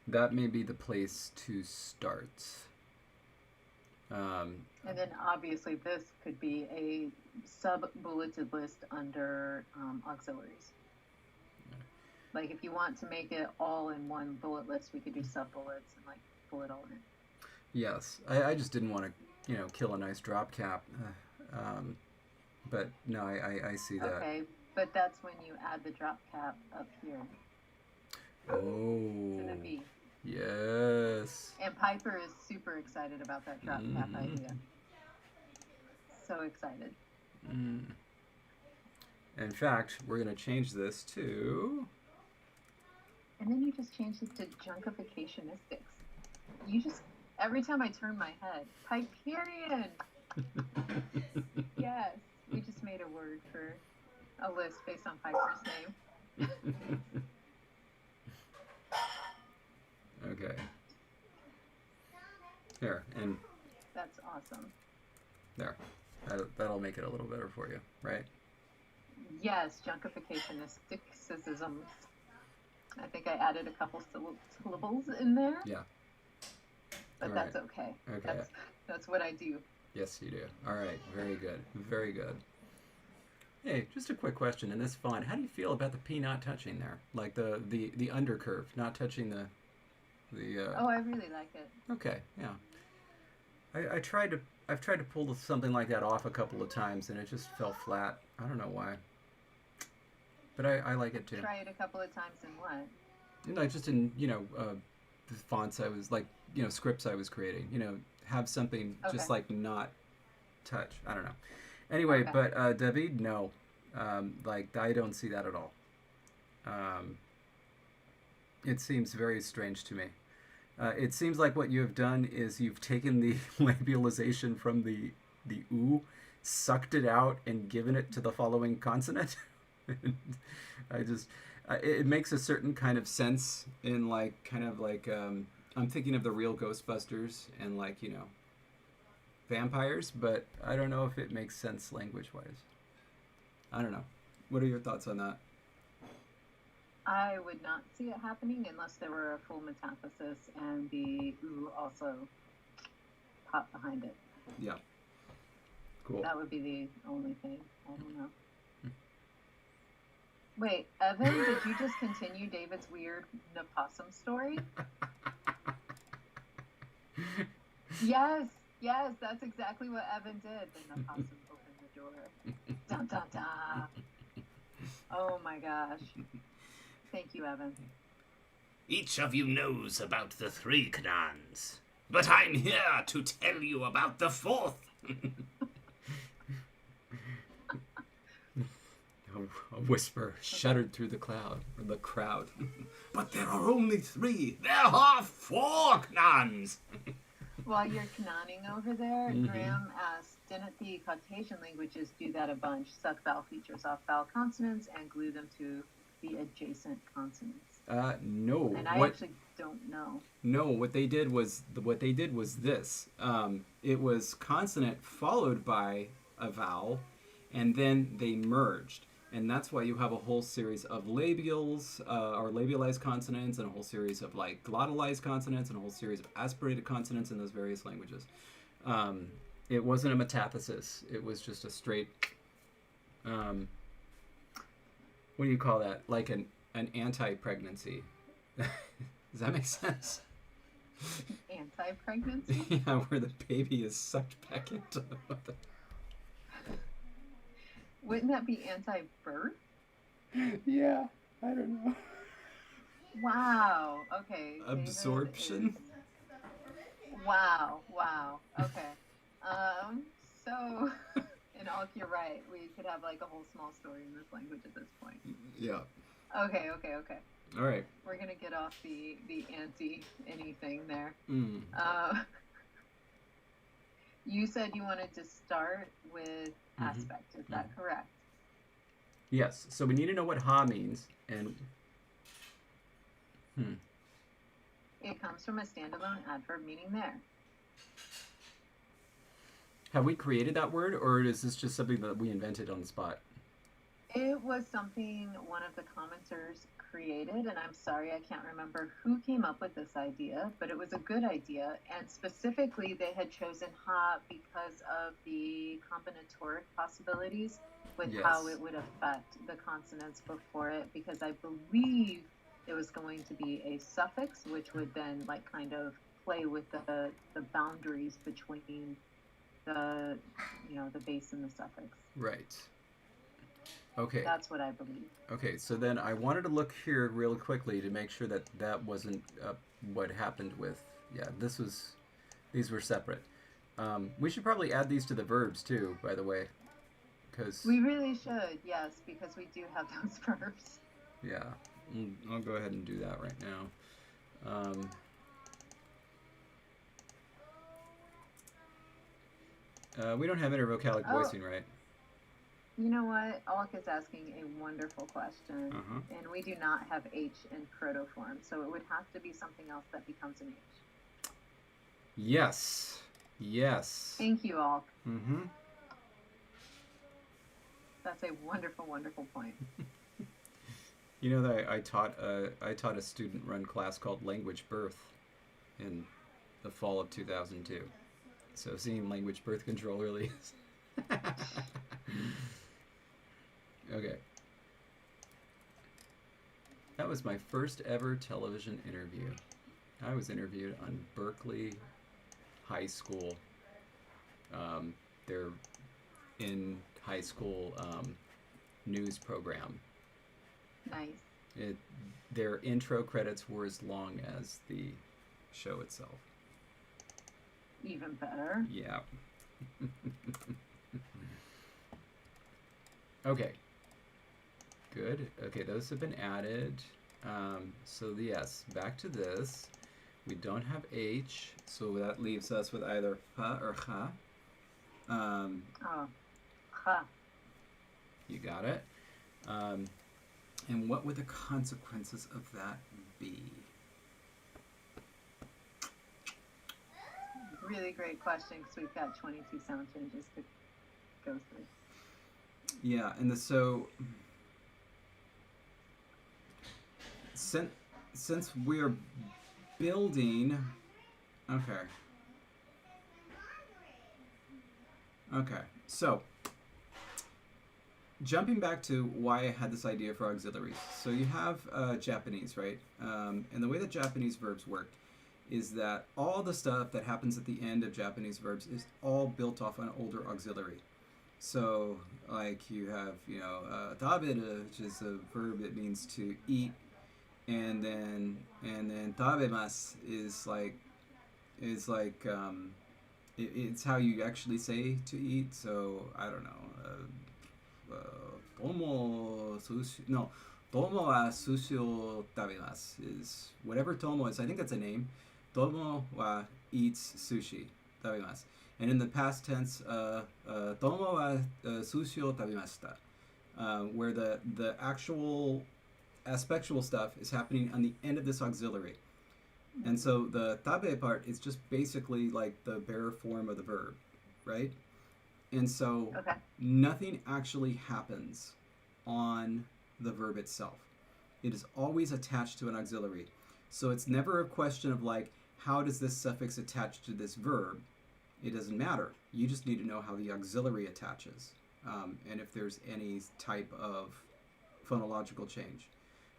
Speaker 1: That may be the place to start.
Speaker 2: And then obviously this could be a sub-bulleted list under auxiliaries. Like if you want to make it all in one bullet list, we could do sub-bullets and like pull it all in.
Speaker 1: Yes, I just didn't want to, kill a nice drop cap. But no, I see that.
Speaker 2: Okay, but that's when you add the drop cap up here.
Speaker 1: Oh.
Speaker 2: To the V.
Speaker 1: Yes.
Speaker 2: And Piper is super excited about that drop cap idea. So excited.
Speaker 1: In fact, we're going to change this to...
Speaker 2: And then you just change it to junkificationistics. You just, every time I turn my head, Hyperion! Yes, we just made a word for a list based on Piper's name.
Speaker 1: Okay. Here, and...
Speaker 2: That's awesome.
Speaker 1: There. That'll make it a little better for you, right?
Speaker 2: Yes, junkificationisticisms. I think I added a couple syllables in there.
Speaker 1: Yeah.
Speaker 2: But that's okay.
Speaker 1: Okay.
Speaker 2: That's what I do.
Speaker 1: Yes, you do. All right. Very good. Very good. Hey, just a quick question. In this font, how do you feel about the P not touching there? Like the undercurve, not touching the
Speaker 2: Oh, I really like it.
Speaker 1: Okay, yeah. I've tried to pull something like that off a couple of times, and it just fell flat. I don't know why. But I like it too.
Speaker 2: Try it a couple of times in what?
Speaker 1: Just in, the fonts I was, scripts I was creating. Have something just, not touch. I don't know. Anyway, but David, no. I don't see that at all. It seems very strange to me. It seems like what you have done is you've taken the labialization from the oo, sucked it out, and given it to the following consonant. It makes a certain kind of sense in I'm thinking of the real Ghostbusters and vampires, but I don't know if it makes sense language-wise. I don't know. What are your thoughts on that?
Speaker 2: I would not see it happening unless there were a full metathesis and the ooh also popped behind it.
Speaker 1: Yeah. Cool.
Speaker 2: That would be the only thing. I don't know. Wait, Evan, did you just continue David's weird Opossum story? Yes, Yes, that's exactly what Evan did. Then the possum opened the door. Dun dun dun. Oh my gosh. Thank you, Evan.
Speaker 3: Each of you knows about the 3 canons, but I'm here to tell you about the 4th.
Speaker 1: A whisper shuddered through the crowd.
Speaker 3: But there are only 3. There are 4 canons.
Speaker 2: While you're canoning over there, Graham asked, didn't the Caucasian languages do that a bunch? Suck vowel features off vowel consonants and glue them to the adjacent consonants?
Speaker 1: No.
Speaker 2: And I actually don't know.
Speaker 1: No, what they did was this. It was consonant followed by a vowel, and then they merged. And that's why you have a whole series of labials or labialized consonants, and a whole series of like glottalized consonants, and a whole series of aspirated consonants in those various languages. It wasn't a metathesis. It was just a straight, what do you call that? Like an anti-pregnancy. Does that make sense?
Speaker 2: Anti-pregnancy?
Speaker 1: Yeah, where the baby is sucked back into the mother.
Speaker 2: Wouldn't that be anti-birth?
Speaker 1: Yeah, I don't know.
Speaker 2: Wow. Okay.
Speaker 1: Absorption?
Speaker 2: Wow. Okay. So, you're right. We could have like a whole small story in this language at this point.
Speaker 1: Yeah.
Speaker 2: Okay.
Speaker 1: All right.
Speaker 2: We're gonna get off the anti-anything there.
Speaker 1: Mm.
Speaker 2: You said you wanted to start with aspect. Is that correct?
Speaker 1: Yes. So we need to know what ha means, and
Speaker 2: It comes from a standalone adverb meaning there.
Speaker 1: have we created that word, or is this just something that we invented on the spot?
Speaker 2: It was something one of the commenters created, and I'm sorry I can't remember who came up with this idea, but it was a good idea, and specifically they had chosen ha because of the combinatoric possibilities with how it would affect the consonants before it, because I believe it was going to be a suffix, which would then like kind of play with the boundaries between the base and the suffix.
Speaker 1: Right. Okay.
Speaker 2: That's what I believe.
Speaker 1: Okay, so then I wanted to look here really quickly to make sure that that wasn't what happened with... Yeah, these were separate. We should probably add these to the verbs too, by the way. Because...
Speaker 2: We really should, yes, because we do have those verbs.
Speaker 1: Yeah, I'll go ahead and do that right now. We don't have intervocalic voicing, right?
Speaker 2: You know what? Alec is asking a wonderful question, and we do not have H in protoform, so it would have to be something else that becomes an H.
Speaker 1: Yes.
Speaker 2: Thank you, Alec.
Speaker 1: Mm-hmm.
Speaker 2: That's a wonderful, wonderful point.
Speaker 1: You know that I taught a student-run class called Language Birth in the fall of 2002. So seeing language birth control really is... Okay. That was my first ever television interview. I was interviewed on Berkeley High School. Their in high school news program.
Speaker 2: Nice.
Speaker 1: Their intro credits were as long as the show itself.
Speaker 2: Even better.
Speaker 1: Yeah. Okay. Good. Okay, those have been added. So yes, back to this. We don't have H, so that leaves us with either ha or cha.
Speaker 2: Ha.
Speaker 1: You got it. And what would the consequences of that be?
Speaker 2: Really great question, because we've got 22 sound changes to go through.
Speaker 1: Yeah, and so since we're building, okay, so jumping back to why I had this idea for auxiliaries. So you have Japanese, right? And the way that Japanese verbs work is that all the stuff that happens at the end of Japanese verbs is all built off an older auxiliary. So, like you have, taberu, which is a verb that means to eat, and then tabemasu it's how you actually say to eat. So I don't know. Tomo sushi. No, tomo wa sushi o tabemasu is whatever tomo is. I think that's a name. Tomo wa eats sushi tabemasu. And in the past tense, tomo wa sushi o tabemashita, where the actual aspectual stuff is happening on the end of this auxiliary. And so the tabe part is just basically like the bare form of the verb, right? And so nothing actually happens on the verb itself. It is always attached to an auxiliary. So it's never a question of like, how does this suffix attach to this verb? It doesn't matter. You just need to know how the auxiliary attaches, and if there's any type of phonological change.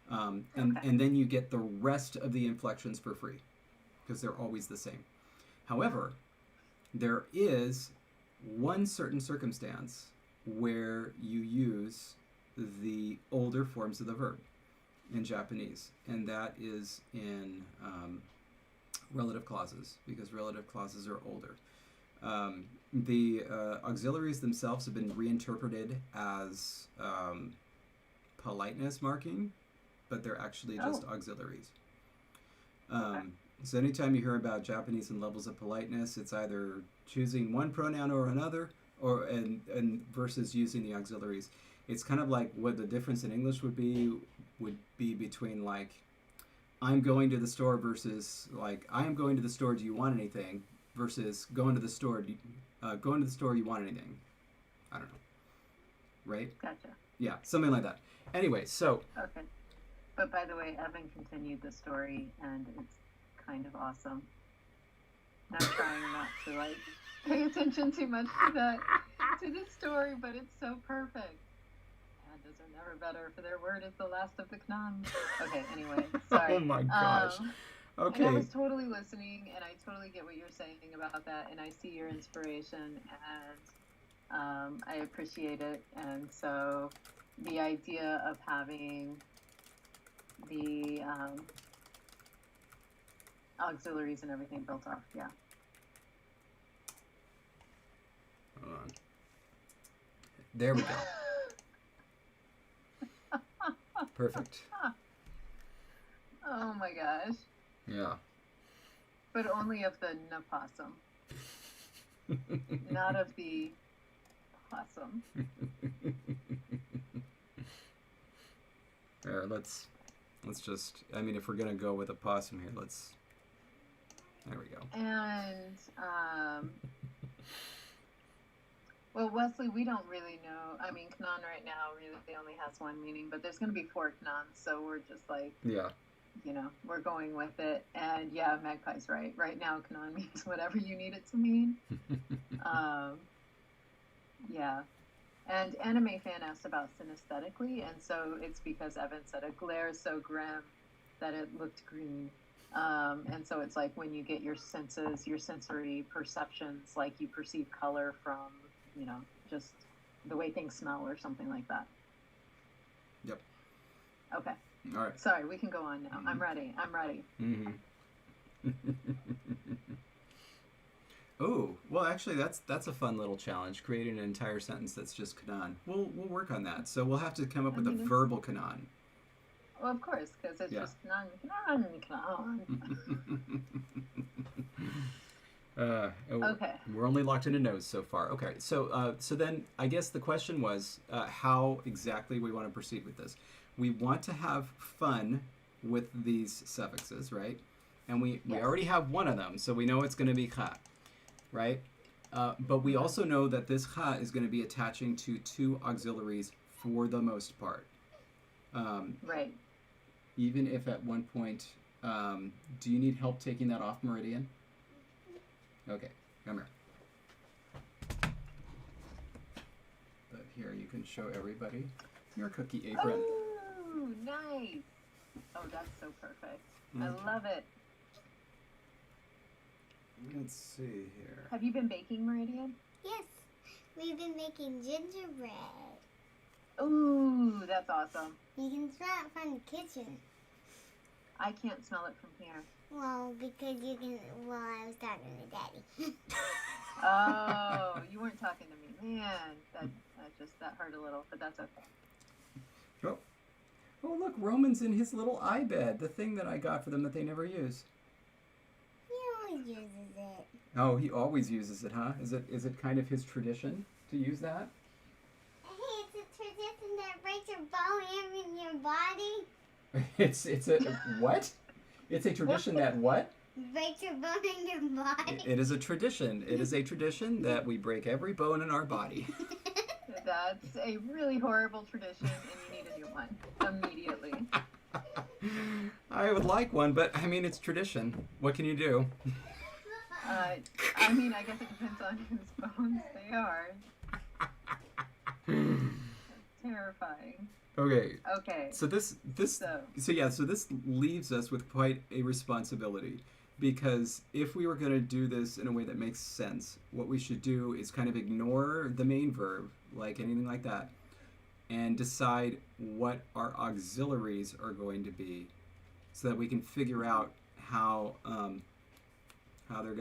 Speaker 1: And then you get the rest of the inflections for free because they're always the same. However, there is one certain circumstance where you use the older forms of the verb in Japanese, and that is in relative clauses, because relative clauses are older. The auxiliaries themselves have been reinterpreted as politeness marking, but they're actually just auxiliaries. So anytime you hear about Japanese and levels of politeness, it's either choosing one pronoun or another, or and versus using the auxiliaries. It's kind of like what the difference in English would be between like I'm going to the store versus like I am going to the store. Do you want anything? Versus going to the store. Going to the store. You want anything? I don't know. Right?
Speaker 2: Gotcha.
Speaker 1: Yeah, something like that. Anyway, so.
Speaker 2: Okay. But by the way, Evan continued the story, and it's kind of awesome. I'm trying not to like pay attention too much to the story, but it's so perfect. Pandas are never better, for their word is the last of the Knans. Okay, anyway, sorry.
Speaker 1: Oh my gosh. Okay.
Speaker 2: And I was totally listening, and I totally get what you're saying about that, and I see your inspiration, and I appreciate it. And so the idea of having the auxiliaries and everything built off, yeah.
Speaker 1: Hold on. There we go. Perfect.
Speaker 2: Oh my gosh.
Speaker 1: Yeah.
Speaker 2: But only of the opossum. Not of the possum.
Speaker 1: There, let's just, I mean, if we're gonna go with a possum here, there we go.
Speaker 2: And well, Wesley, we don't really know. I mean, Knan right now really only has one meaning, but there's going to be 4 Knans, so we're just like,
Speaker 1: yeah,
Speaker 2: we're going with it. And yeah, Magpie's right. Right now, Knan means whatever you need it to mean. Yeah. And Anime Fan asked about synesthetically, and so it's because Evan said a glare is so grim that it looked green. And so it's like when you get your senses, your sensory perceptions, like you perceive color from, just the way things smell or something like that.
Speaker 1: Yep.
Speaker 2: Okay.
Speaker 1: All right.
Speaker 2: Sorry, we can go on now. Mm-hmm. I'm ready.
Speaker 1: Mm-hmm. Oh, well, actually, that's a fun little challenge, creating an entire sentence that's just Kanan. We'll work on that. So we'll have to come up with a verbal Kanan.
Speaker 2: Well, of course, because it's just Kanan. Okay.
Speaker 1: We're only locked into no's so far. Okay, so then I guess the question was how exactly we want to proceed with this. We want to have fun with these suffixes, right? And we already have one of them, so we know it's going to be ha, right? But we also know that this ha is going to be attaching to 2 auxiliaries for the most part.
Speaker 2: Right.
Speaker 1: Even if at one point, do you need help taking that off, Meridian? Okay, come here. But here you can show everybody your cookie apron.
Speaker 2: Oh, nice. Oh, that's so perfect. I love it.
Speaker 1: Let's see here.
Speaker 2: Have you been baking, Meridian?
Speaker 4: Yes, we've been making gingerbread.
Speaker 2: Ooh, that's awesome.
Speaker 4: You can smell it from the kitchen.
Speaker 2: I can't smell it from here.
Speaker 4: Well, because you can. Well, I was talking to Daddy.
Speaker 2: Oh, you weren't talking to me. Man, that hurt a little, but that's okay.
Speaker 1: Oh. Oh, look, Roman's in his little iBed, the thing that I got for them that they never use.
Speaker 4: He always uses it.
Speaker 1: Oh, he always uses it, huh? Is it kind of his tradition to use that?
Speaker 4: Hey, it's a tradition that breaks your bone in your body.
Speaker 1: It's a what? It's a tradition that what?
Speaker 4: Breaks your bone in your body.
Speaker 1: It is a tradition. It is a tradition that we break every bone in our body.
Speaker 2: That's a really horrible tradition, and you need a new one immediately.
Speaker 1: I would like one, but I mean, it's tradition. What can you do?
Speaker 2: I mean, I guess it depends on whose bones they are. Terrifying.
Speaker 1: Okay.
Speaker 2: Okay.
Speaker 1: So this leaves us with quite a responsibility, because if we were going to do this in a way that makes sense, what we should do is kind of ignore the main verb, like anything like that, and decide what our auxiliaries are going to be, so that we can figure out how they're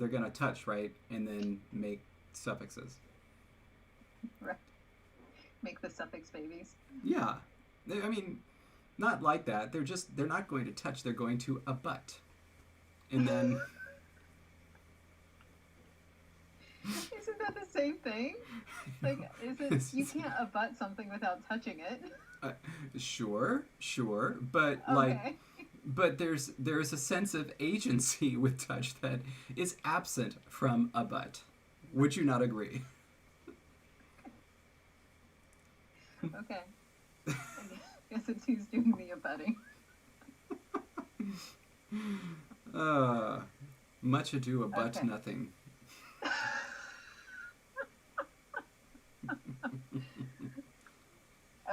Speaker 1: gonna touch, right, and then make suffixes.
Speaker 2: Right. Make the suffix babies.
Speaker 1: Yeah, I mean, not like that. They're not going to touch. They're going to abut, and then.
Speaker 2: Isn't that the same thing? Like, you can't abut something without touching it?
Speaker 1: Sure, but
Speaker 2: Okay.
Speaker 1: but there's a sense of agency with touch that is absent from abut. Would you not agree?
Speaker 2: Okay. I guess it's who's doing the abutting.
Speaker 1: Much ado about
Speaker 2: Okay.
Speaker 1: nothing.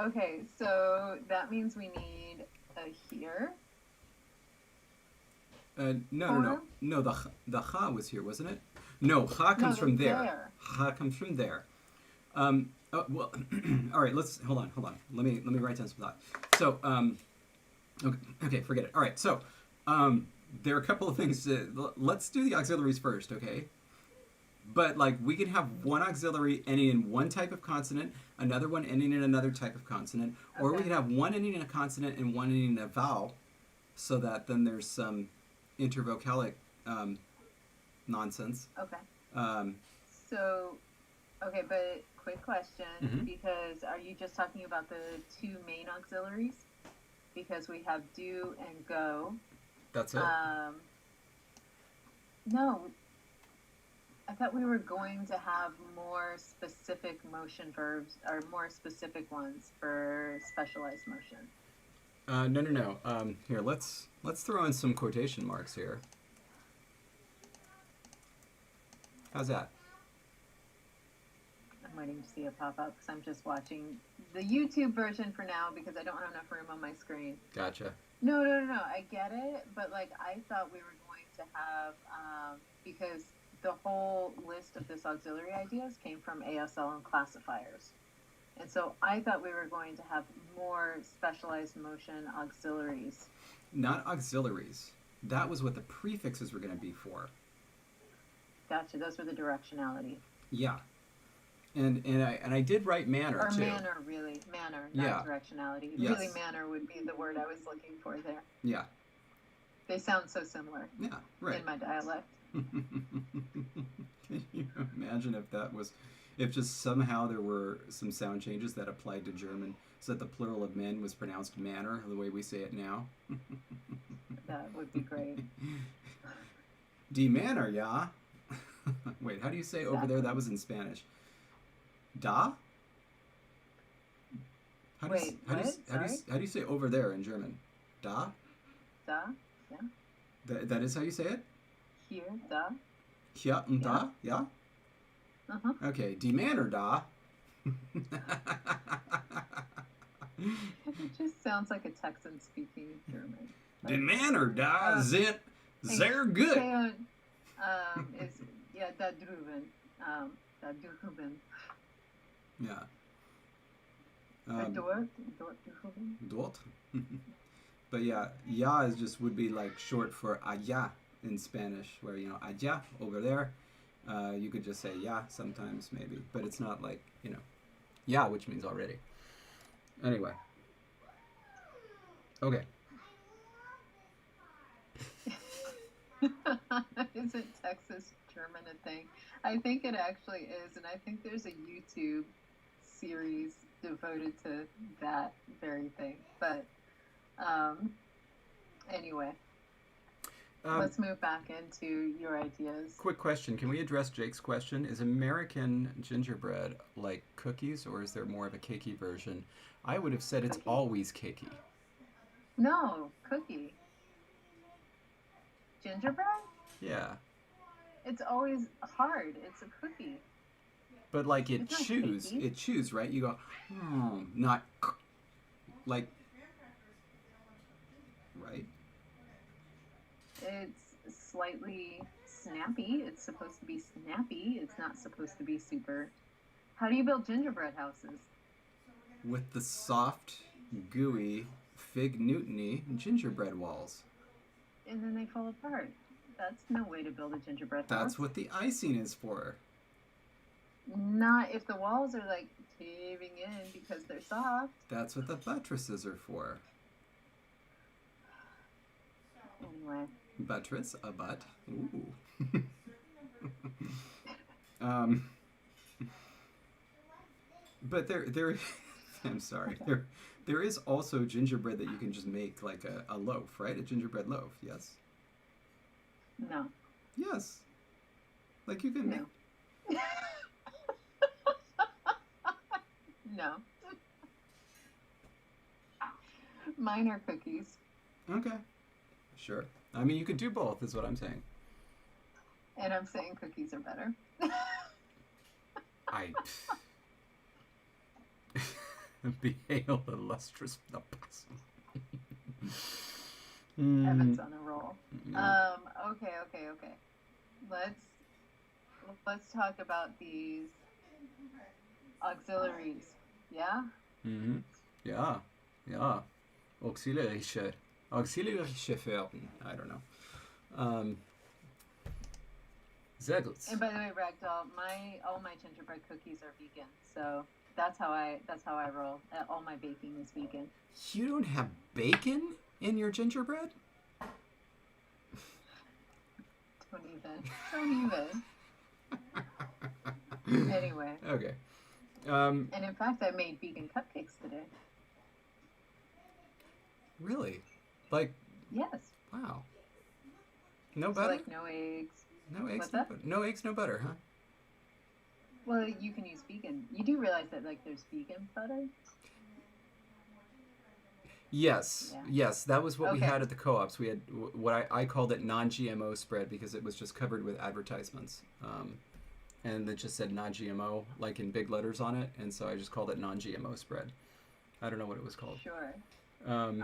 Speaker 2: Okay, so that means we need a here.
Speaker 1: No. The ha was here, wasn't it? No, ha comes from there. Ha comes from there. Well, all right. Hold on. Let me write down some thought. So, okay, forget it. All right. So, there are a couple of things. Let's do the auxiliaries first, okay? But like, we can have one auxiliary ending in one type of consonant, another one ending in another type of consonant, or we
Speaker 2: Okay.
Speaker 1: can have one ending in a consonant and one ending in a vowel, so that then there's some intervocalic nonsense.
Speaker 2: Okay. So, okay, but quick question,
Speaker 1: Mhm.
Speaker 2: because are you just talking about the two main auxiliaries? Because we have do and go.
Speaker 1: That's it.
Speaker 2: No, I thought we were going to have more specific motion verbs, or more specific ones for specialized motion.
Speaker 1: No. Here, let's throw in some quotation marks here. How's that?
Speaker 2: I'm waiting to see it pop up because I'm just watching the YouTube version for now because I don't have enough room on my screen.
Speaker 1: Gotcha.
Speaker 2: No. I get it, but like I thought we were going to have because the whole list of this auxiliary ideas came from ASL and classifiers, and so I thought we were going to have more specialized motion auxiliaries.
Speaker 1: Not auxiliaries. That was what the prefixes were going to be for.
Speaker 2: Gotcha. Those were the directionality.
Speaker 1: Yeah. And I did write manner
Speaker 2: Or
Speaker 1: too.
Speaker 2: manner, really. Manner, not
Speaker 1: Yeah.
Speaker 2: directionality.
Speaker 1: Yes.
Speaker 2: Really, manner would be the word I was looking for there.
Speaker 1: Yeah.
Speaker 2: They sound so similar
Speaker 1: Yeah. Right.
Speaker 2: in my dialect.
Speaker 1: Can you imagine if just somehow there were some sound changes that applied to German, so that the plural of men was pronounced manner, the way we say it now?
Speaker 2: That would be great.
Speaker 1: Die Manner, ja. Wait, how do you say over there? That was in Spanish. Da? How do you say over there in German? Da?
Speaker 2: Da, yeah.
Speaker 1: That is how you say it?
Speaker 2: Here, da.
Speaker 1: Hier und da? Yeah?
Speaker 2: Uh-huh.
Speaker 1: Okay, die Manner da.
Speaker 2: It just sounds like a Texan speaking German.
Speaker 3: Die Männer da sind sehr gut.
Speaker 2: is yeah, dadruben. Dadruben.
Speaker 1: Yeah.
Speaker 2: Dort druben.
Speaker 1: Dort. But yeah, ya is just would be like short for allá in Spanish, where, you know, allá, over there. You could just say ya sometimes, maybe, but it's not like, you know, ya, which means already. Anyway. Okay.
Speaker 2: Isn't Texas German a thing? I think it actually is, and I think there's a YouTube series devoted to that very thing. But anyway, let's move back into your ideas.
Speaker 1: Quick question. Can we address Jake's question? Is American gingerbread like cookies, or is there more of a cakey version? I would have said it's
Speaker 2: Cookie.
Speaker 1: always cakey.
Speaker 2: No, cookie. Gingerbread?
Speaker 1: Yeah.
Speaker 2: It's always hard. It's a cookie.
Speaker 1: But like it
Speaker 2: It's not
Speaker 1: chews.
Speaker 2: cakey.
Speaker 1: It chews, right? You go, not like, right?
Speaker 2: It's slightly snappy. It's supposed to be snappy. It's not supposed to be super. How do you build gingerbread houses?
Speaker 1: With the soft, gooey, fig Newton-y gingerbread walls.
Speaker 2: And then they fall apart. That's no way to build a gingerbread house.
Speaker 1: That's what the icing is for.
Speaker 2: Not if the walls are like caving in because they're soft.
Speaker 1: That's what the buttresses are for.
Speaker 2: Anyway.
Speaker 1: Buttress, a butt. Ooh. But there I'm sorry. There is also gingerbread that you can just make like a loaf, right? A gingerbread loaf, yes?
Speaker 2: No.
Speaker 1: Yes. Like you can
Speaker 2: No. No. Mine are cookies.
Speaker 1: Okay. Sure. I mean, you could do both, is what I'm saying.
Speaker 2: And I'm saying cookies are better.
Speaker 1: I beheld illustrious opossum.
Speaker 2: Evan's on a roll.
Speaker 1: Yeah.
Speaker 2: Okay. Let's talk about these auxiliaries. Yeah?
Speaker 1: Mhm. Ja. Auxiliarische Verben. I don't know. Sehr gut.
Speaker 2: And by the way, Ragdoll, all my gingerbread cookies are vegan, so that's how I roll. All my baking is vegan.
Speaker 1: You don't have bacon in your gingerbread?
Speaker 2: Don't even. Anyway.
Speaker 1: Okay.
Speaker 2: And in fact, I made vegan cupcakes today.
Speaker 1: Really? Like,
Speaker 2: Yes.
Speaker 1: wow. No
Speaker 2: So
Speaker 1: butter?
Speaker 2: like no eggs.
Speaker 1: No eggs,
Speaker 2: What's
Speaker 1: no
Speaker 2: that?
Speaker 1: butter. No eggs, no butter, huh?
Speaker 2: Well, you can use vegan. You do realize that like there's vegan butter?
Speaker 1: Yes,
Speaker 2: Yeah.
Speaker 1: yes, that was what we
Speaker 2: Okay.
Speaker 1: had at the co-ops. We had what I called it non-GMO spread because it was just covered with advertisements. And it just said non-GMO, like in big letters on it, and so I just called it non-GMO spread. I don't know what it was called.
Speaker 2: Sure.
Speaker 1: Um,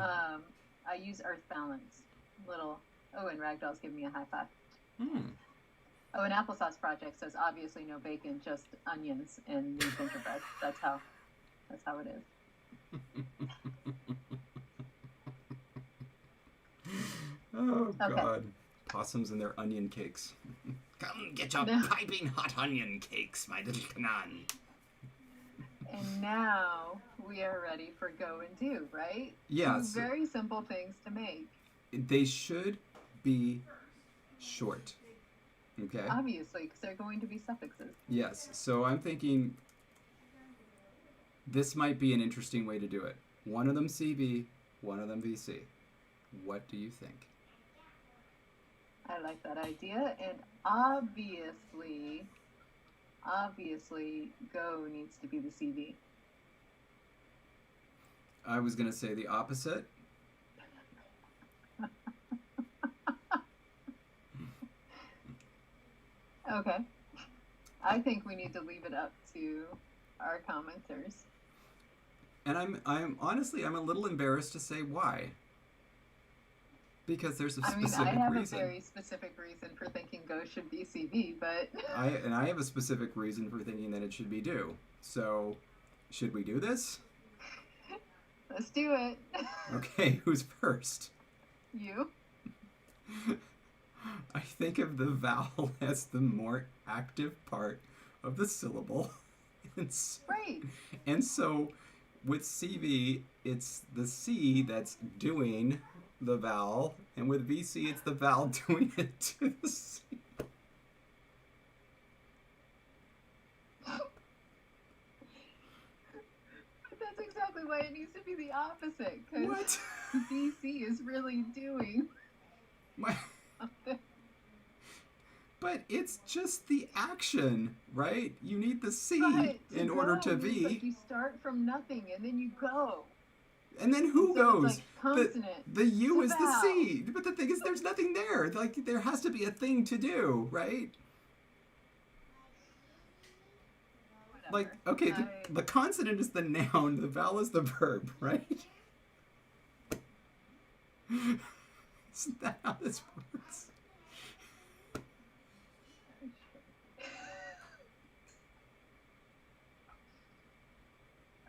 Speaker 2: I use Earth Balance. And Ragdoll's giving me a high five. Oh, an applesauce project says obviously no bacon, just onions and new gingerbread. That's how it is.
Speaker 1: Oh,
Speaker 2: Okay.
Speaker 1: God. Possums and their onion cakes.
Speaker 3: Come get your
Speaker 2: No.
Speaker 3: piping hot onion cakes, my little canon.
Speaker 2: And now we are ready for go and do, right?
Speaker 1: Yeah,
Speaker 2: Two
Speaker 1: so-
Speaker 2: very simple things to make.
Speaker 1: They should be short. Okay?
Speaker 2: Obviously, because they're going to be suffixes.
Speaker 1: Yes. So I'm thinking this might be an interesting way to do it. One of them CV, one of them VC. What do you think?
Speaker 2: I like that idea, and obviously, go needs to be the CV.
Speaker 1: I was going to say the opposite.
Speaker 2: Okay. I think we need to leave it up to our commenters.
Speaker 1: And I'm honestly, I'm a little embarrassed to say why. Because there's a
Speaker 2: I mean,
Speaker 1: specific
Speaker 2: I have
Speaker 1: reason.
Speaker 2: a very specific reason for thinking go should be CV, but
Speaker 1: I have a specific reason for thinking that it should be do. So, should we do this?
Speaker 2: let's do it.
Speaker 1: Okay, who's first?
Speaker 2: You.
Speaker 1: I think of the vowel as the more active part of the syllable.
Speaker 2: Right.
Speaker 1: And so with CV, it's the C that's doing the vowel, and with VC, it's the vowel doing it to the C.
Speaker 2: But that's exactly why it needs to be the opposite, because
Speaker 1: What?
Speaker 2: VC is really doing
Speaker 1: My...
Speaker 2: something.
Speaker 1: But it's just the action, right? You need the C
Speaker 2: But
Speaker 1: in order
Speaker 2: go
Speaker 1: to
Speaker 2: means,
Speaker 1: V.
Speaker 2: like, you start from nothing and then you go.
Speaker 1: And then who
Speaker 2: So
Speaker 1: goes?
Speaker 2: it's like consonant.
Speaker 1: The U
Speaker 2: to
Speaker 1: is the
Speaker 2: vowel.
Speaker 1: C. But the thing is, there's nothing there. Like, there has to be a thing to do, right?
Speaker 2: Whatever.
Speaker 1: Like, okay, the consonant is the noun, the vowel is the verb, right? Isn't that how this works?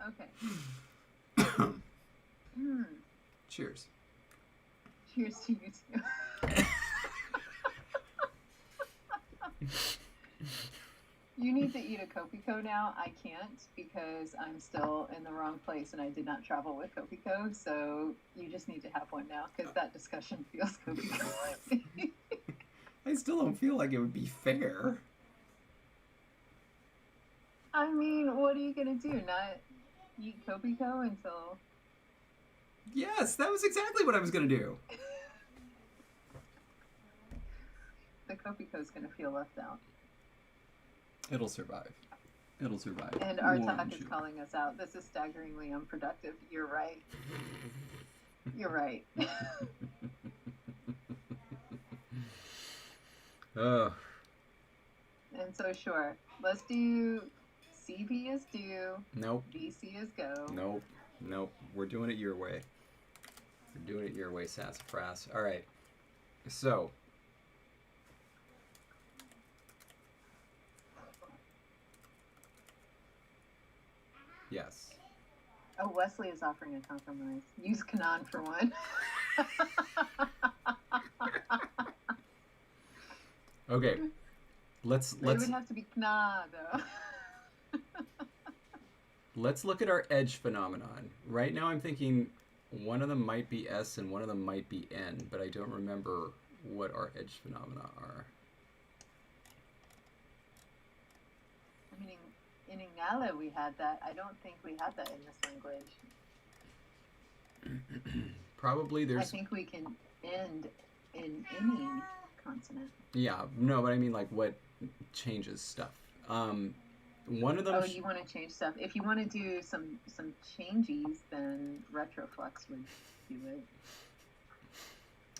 Speaker 2: Okay.
Speaker 1: Cheers.
Speaker 2: Cheers to you too. You need to eat a Kopiko now. I can't because I'm still in the wrong place and I did not travel with Kopiko. So you just need to have one now because that discussion feels Kopiko.
Speaker 1: I still don't feel like it would be fair.
Speaker 2: I mean, what are you going to do? Not eat Kopiko until...
Speaker 1: Yes, that was exactly what I was going to do.
Speaker 2: The Kopiko's going to feel left out.
Speaker 1: It'll survive. It'll survive.
Speaker 2: And our
Speaker 1: Won't
Speaker 2: talk is
Speaker 1: you?
Speaker 2: calling us out. This is staggeringly unproductive. You're right. You're right.
Speaker 1: Oh,
Speaker 2: And so, sure, let's do CV is do,
Speaker 1: nope,
Speaker 2: VC is go.
Speaker 1: nope, nope. We're doing it your way. We're doing it your way, sassafras. All right. So, yes.
Speaker 2: Oh, Wesley is offering a compromise. Use Kanan for one.
Speaker 1: Okay. Let's
Speaker 2: It would have to be Kna, though.
Speaker 1: let's look at our edge phenomenon. Right now I'm thinking one of them might be S and one of them might be N, but I don't remember what our edge phenomena are.
Speaker 2: I mean, in Ingala we had that. I don't think we had that in this language.
Speaker 1: Probably
Speaker 2: I
Speaker 1: there's...
Speaker 2: think we can end in any consonant.
Speaker 1: Yeah, no, but I mean like what changes stuff. One of them...
Speaker 2: Oh, you want to change stuff. If you want to do some changes, then retroflux would do it.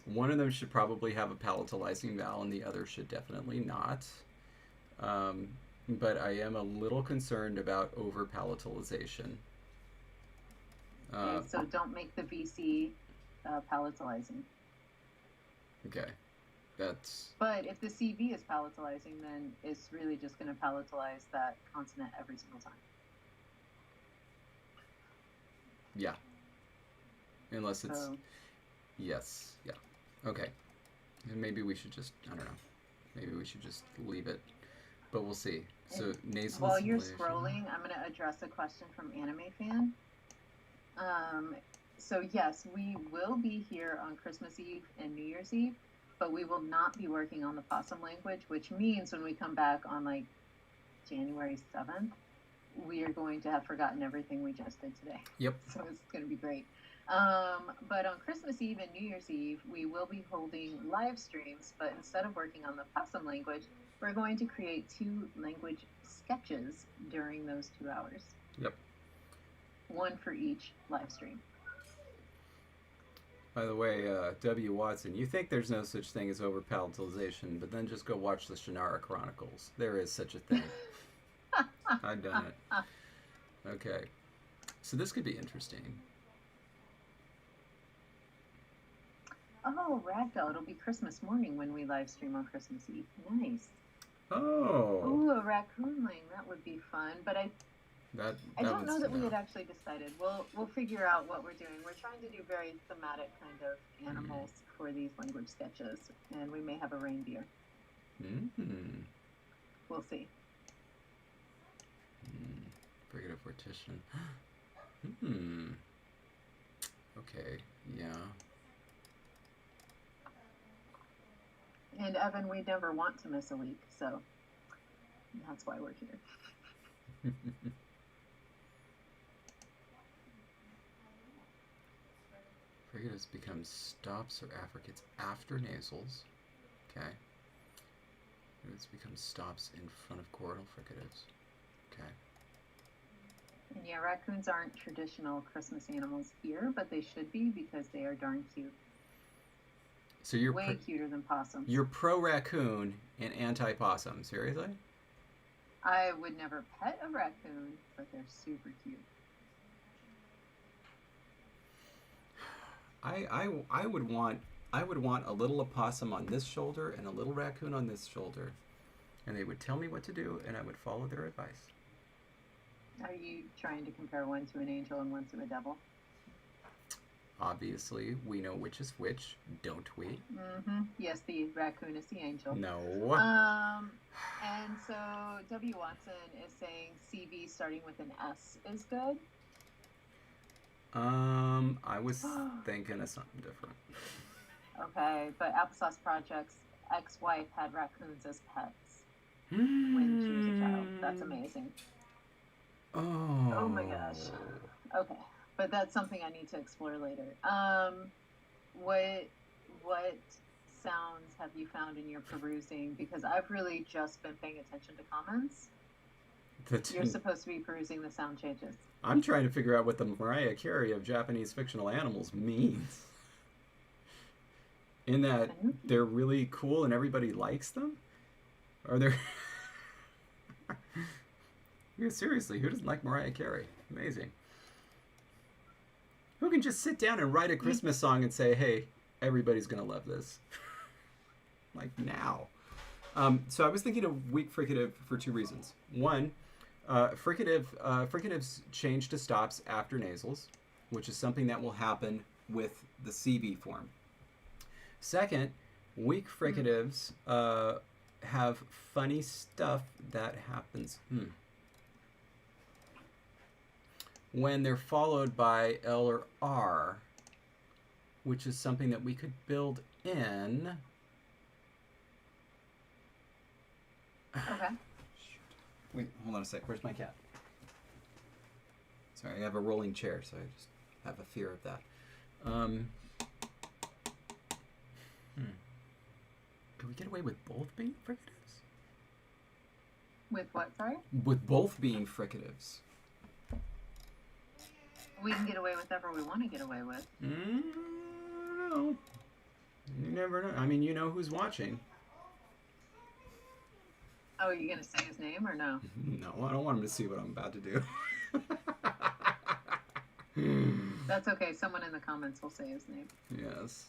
Speaker 1: One of them should probably have a palatalizing vowel and the other should definitely not. But I am a little concerned about over-palatalization.
Speaker 2: Okay, so don't make the VC palatalizing.
Speaker 1: Okay, that's...
Speaker 2: But if the CV is palatalizing, then it's really just going to palatalize that consonant every single time.
Speaker 1: Yeah. Unless it's...
Speaker 2: So,
Speaker 1: Yes, yeah. Okay. And maybe we should just... I don't know. Maybe we should just leave it. But we'll see. So, nasal...
Speaker 2: while you're
Speaker 1: syllation.
Speaker 2: scrolling, I'm going to address a question from Anime Fan. So yes, we will be here on Christmas Eve and New Year's Eve, but we will not be working on the Possum language, which means when we come back on like January 7th, we are going to have forgotten everything we just did today.
Speaker 1: Yep.
Speaker 2: So it's going to be great. But on Christmas Eve and New Year's Eve, we will be holding live streams, but instead of working on the Possum language, we're going to create 2 language sketches during those 2 hours.
Speaker 1: Yep.
Speaker 2: 1 for each live stream.
Speaker 1: By the way, W. Watson, you think there's no such thing as over-palatalization, but then just go watch the Shannara Chronicles. There is such a thing. I've done it. Okay. So this could be interesting.
Speaker 2: Oh, ragdoll. It'll be Christmas morning when we live stream on Christmas Eve. Nice.
Speaker 1: Oh.
Speaker 2: Ooh, a raccoonling. That would be fun. But I don't know that we had actually decided. We'll figure out what we're doing. We're trying to do very thematic kind of animals for these language sketches, and we may have a reindeer.
Speaker 1: Mm-hmm.
Speaker 2: We'll see.
Speaker 1: Fricative partition. Okay, yeah.
Speaker 2: And Evan, we never want to miss a week, so that's why we're here.
Speaker 1: Fricatives become stops or affricates after nasals. Okay. Fricatives become stops in front of chordal fricatives. Okay.
Speaker 2: And yeah, raccoons aren't traditional Christmas animals here, but they should be because they are darn cute.
Speaker 1: So you're
Speaker 2: way cuter than possums.
Speaker 1: You're pro raccoon and anti possum. Seriously?
Speaker 2: I would never pet a raccoon, but they're super cute.
Speaker 1: I would want a little opossum on this shoulder and a little raccoon on this shoulder, and they would tell me what to do, and I would follow their advice.
Speaker 2: Are you trying to compare one to an angel and one to a devil?
Speaker 1: Obviously, we know which is which, don't we?
Speaker 2: Mm-hmm. Yes, the raccoon is the angel.
Speaker 1: No.
Speaker 2: And so W. Watson is saying CV starting with an S is good.
Speaker 1: I was thinking of something different.
Speaker 2: Okay, but Applesauce Project's ex-wife had raccoons as pets when she was a child. That's amazing. Oh my gosh. Okay, but that's something I need to explore later. What sounds have you found in your perusing? Because I've really just been paying attention to comments. You're supposed to be perusing the sound changes.
Speaker 1: I'm trying to figure out what the Mariah Carey of Japanese fictional animals means. In that they're really cool and everybody likes them? Are there... Yeah, seriously, who doesn't like Mariah Carey? Amazing. Who can just sit down and write a Christmas song and say, hey, everybody's going to love this? Like now. So I was thinking of weak fricative for two reasons. One, fricatives change to stops after nasals, which is something that will happen with the CV form. Second, weak fricatives have funny stuff that happens when they're followed by L or R, which is something that we could build in.
Speaker 2: Okay.
Speaker 1: Wait, hold on a sec. Where's my cat? Sorry, I have a rolling chair, so I just have a fear of that. Can we get away with both being fricatives?
Speaker 2: With what, sorry?
Speaker 1: With both being fricatives.
Speaker 2: We can get away with whatever we want to get away with.
Speaker 1: No. You never know. I mean, you know who's watching.
Speaker 2: Oh, are you going to say his name or no?
Speaker 1: No, I don't want him to see what I'm about to do.
Speaker 2: That's okay. Someone in the comments will say his name.
Speaker 1: Yes.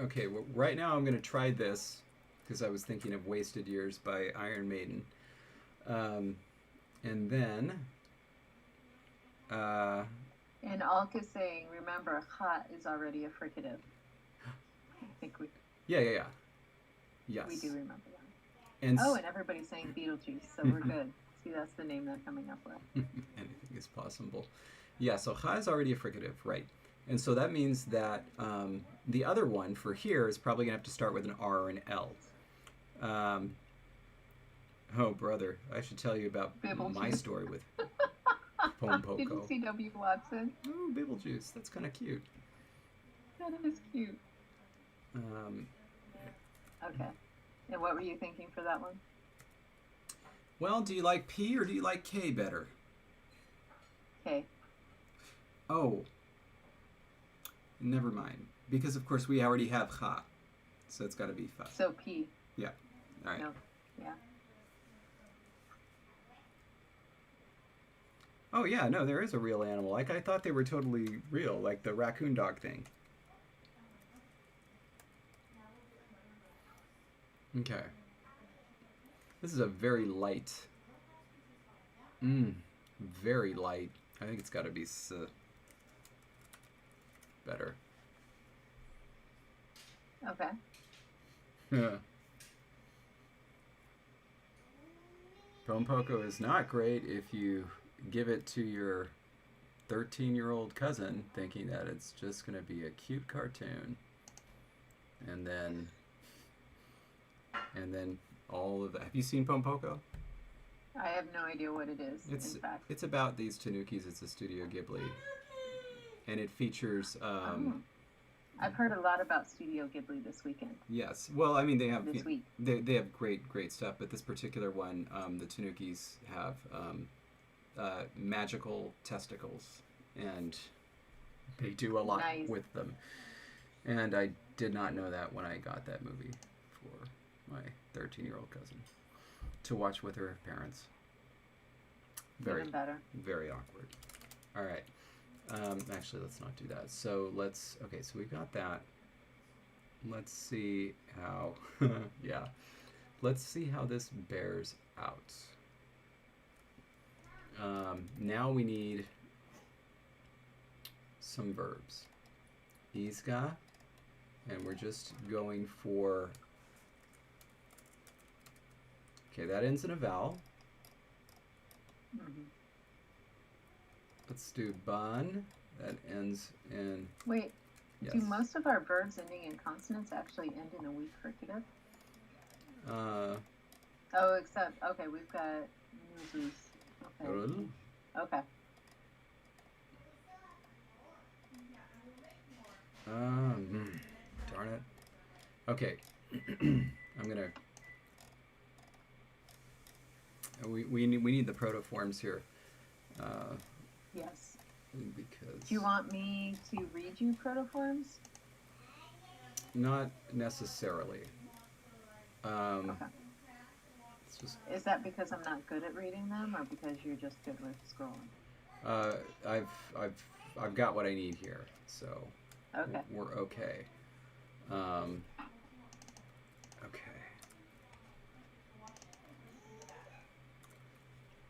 Speaker 1: Okay, well, right now I'm going to try this because I was thinking of Wasted Years by Iron Maiden. And then...
Speaker 2: and Alk is saying, remember, ha is already a fricative. I think we...
Speaker 1: Yeah. Yes.
Speaker 2: We do remember that.
Speaker 1: And
Speaker 2: and everybody's saying Beetlejuice, so we're good. See, that's the name they're coming up with.
Speaker 1: Anything is possible. Yeah, so ha is already a fricative, right. And so that means that the other one for here is probably going to have to start with an R or an L. Oh, brother, I should tell you about my story with Pompoko.
Speaker 2: Did you see W. Watson?
Speaker 1: Oh, Beetlejuice. That's kind of cute.
Speaker 2: That is cute. Okay. And what were you thinking for that one?
Speaker 1: Well, do you like P or do you like K better?
Speaker 2: K.
Speaker 1: Oh. Never mind. Because, of course, we already have ha. So it's got to be fa.
Speaker 2: So P.
Speaker 1: Yeah. All right.
Speaker 2: No. Yeah.
Speaker 1: Oh yeah, no, there is a real animal. Like I thought they were totally real, like the raccoon dog thing. Okay. This is a very light. Very light. I think it's got to be better.
Speaker 2: Okay.
Speaker 1: Yeah. Pompoko is not great if you give it to your 13-year-old cousin thinking that it's just going to be a cute cartoon. And then all of that. Have you seen Pompoko?
Speaker 2: I have no idea what it is, in fact.
Speaker 1: It's about these tanukis. It's a Studio Ghibli. And it features
Speaker 2: I've heard a lot about Studio Ghibli this weekend.
Speaker 1: Yes. Well, I mean, they have
Speaker 2: This week.
Speaker 1: they have great stuff, but this particular one, the tanukis have magical testicles, and they do a lot
Speaker 2: Nice.
Speaker 1: with them. And I did not know that when I got that movie for my 13-year-old cousin to watch with her parents. Very
Speaker 2: Even better.
Speaker 1: very awkward. All right. Actually, let's not do that. So okay, so we've got that. Let's see how, yeah. Let's see how this bears out. Now we need some verbs. Izga, and we're just going for, okay, that ends in a vowel.
Speaker 2: Mm-hmm.
Speaker 1: Let's do bun. That ends in...
Speaker 2: Wait,
Speaker 1: Yes.
Speaker 2: do most of our verbs ending in consonants actually end in a weak fricative? Oh, except, okay, we've got nuzus. Okay. Okay.
Speaker 1: Darn it. Okay. I'm gonna... We need the protoforms here.
Speaker 2: Yes.
Speaker 1: Because...
Speaker 2: Do you want me to read you protoforms?
Speaker 1: Not necessarily.
Speaker 2: Okay.
Speaker 1: It's just...
Speaker 2: Is that because I'm not good at reading them, or because you're just good with scrolling?
Speaker 1: I've got what I need here, so
Speaker 2: Okay.
Speaker 1: we're okay. Okay.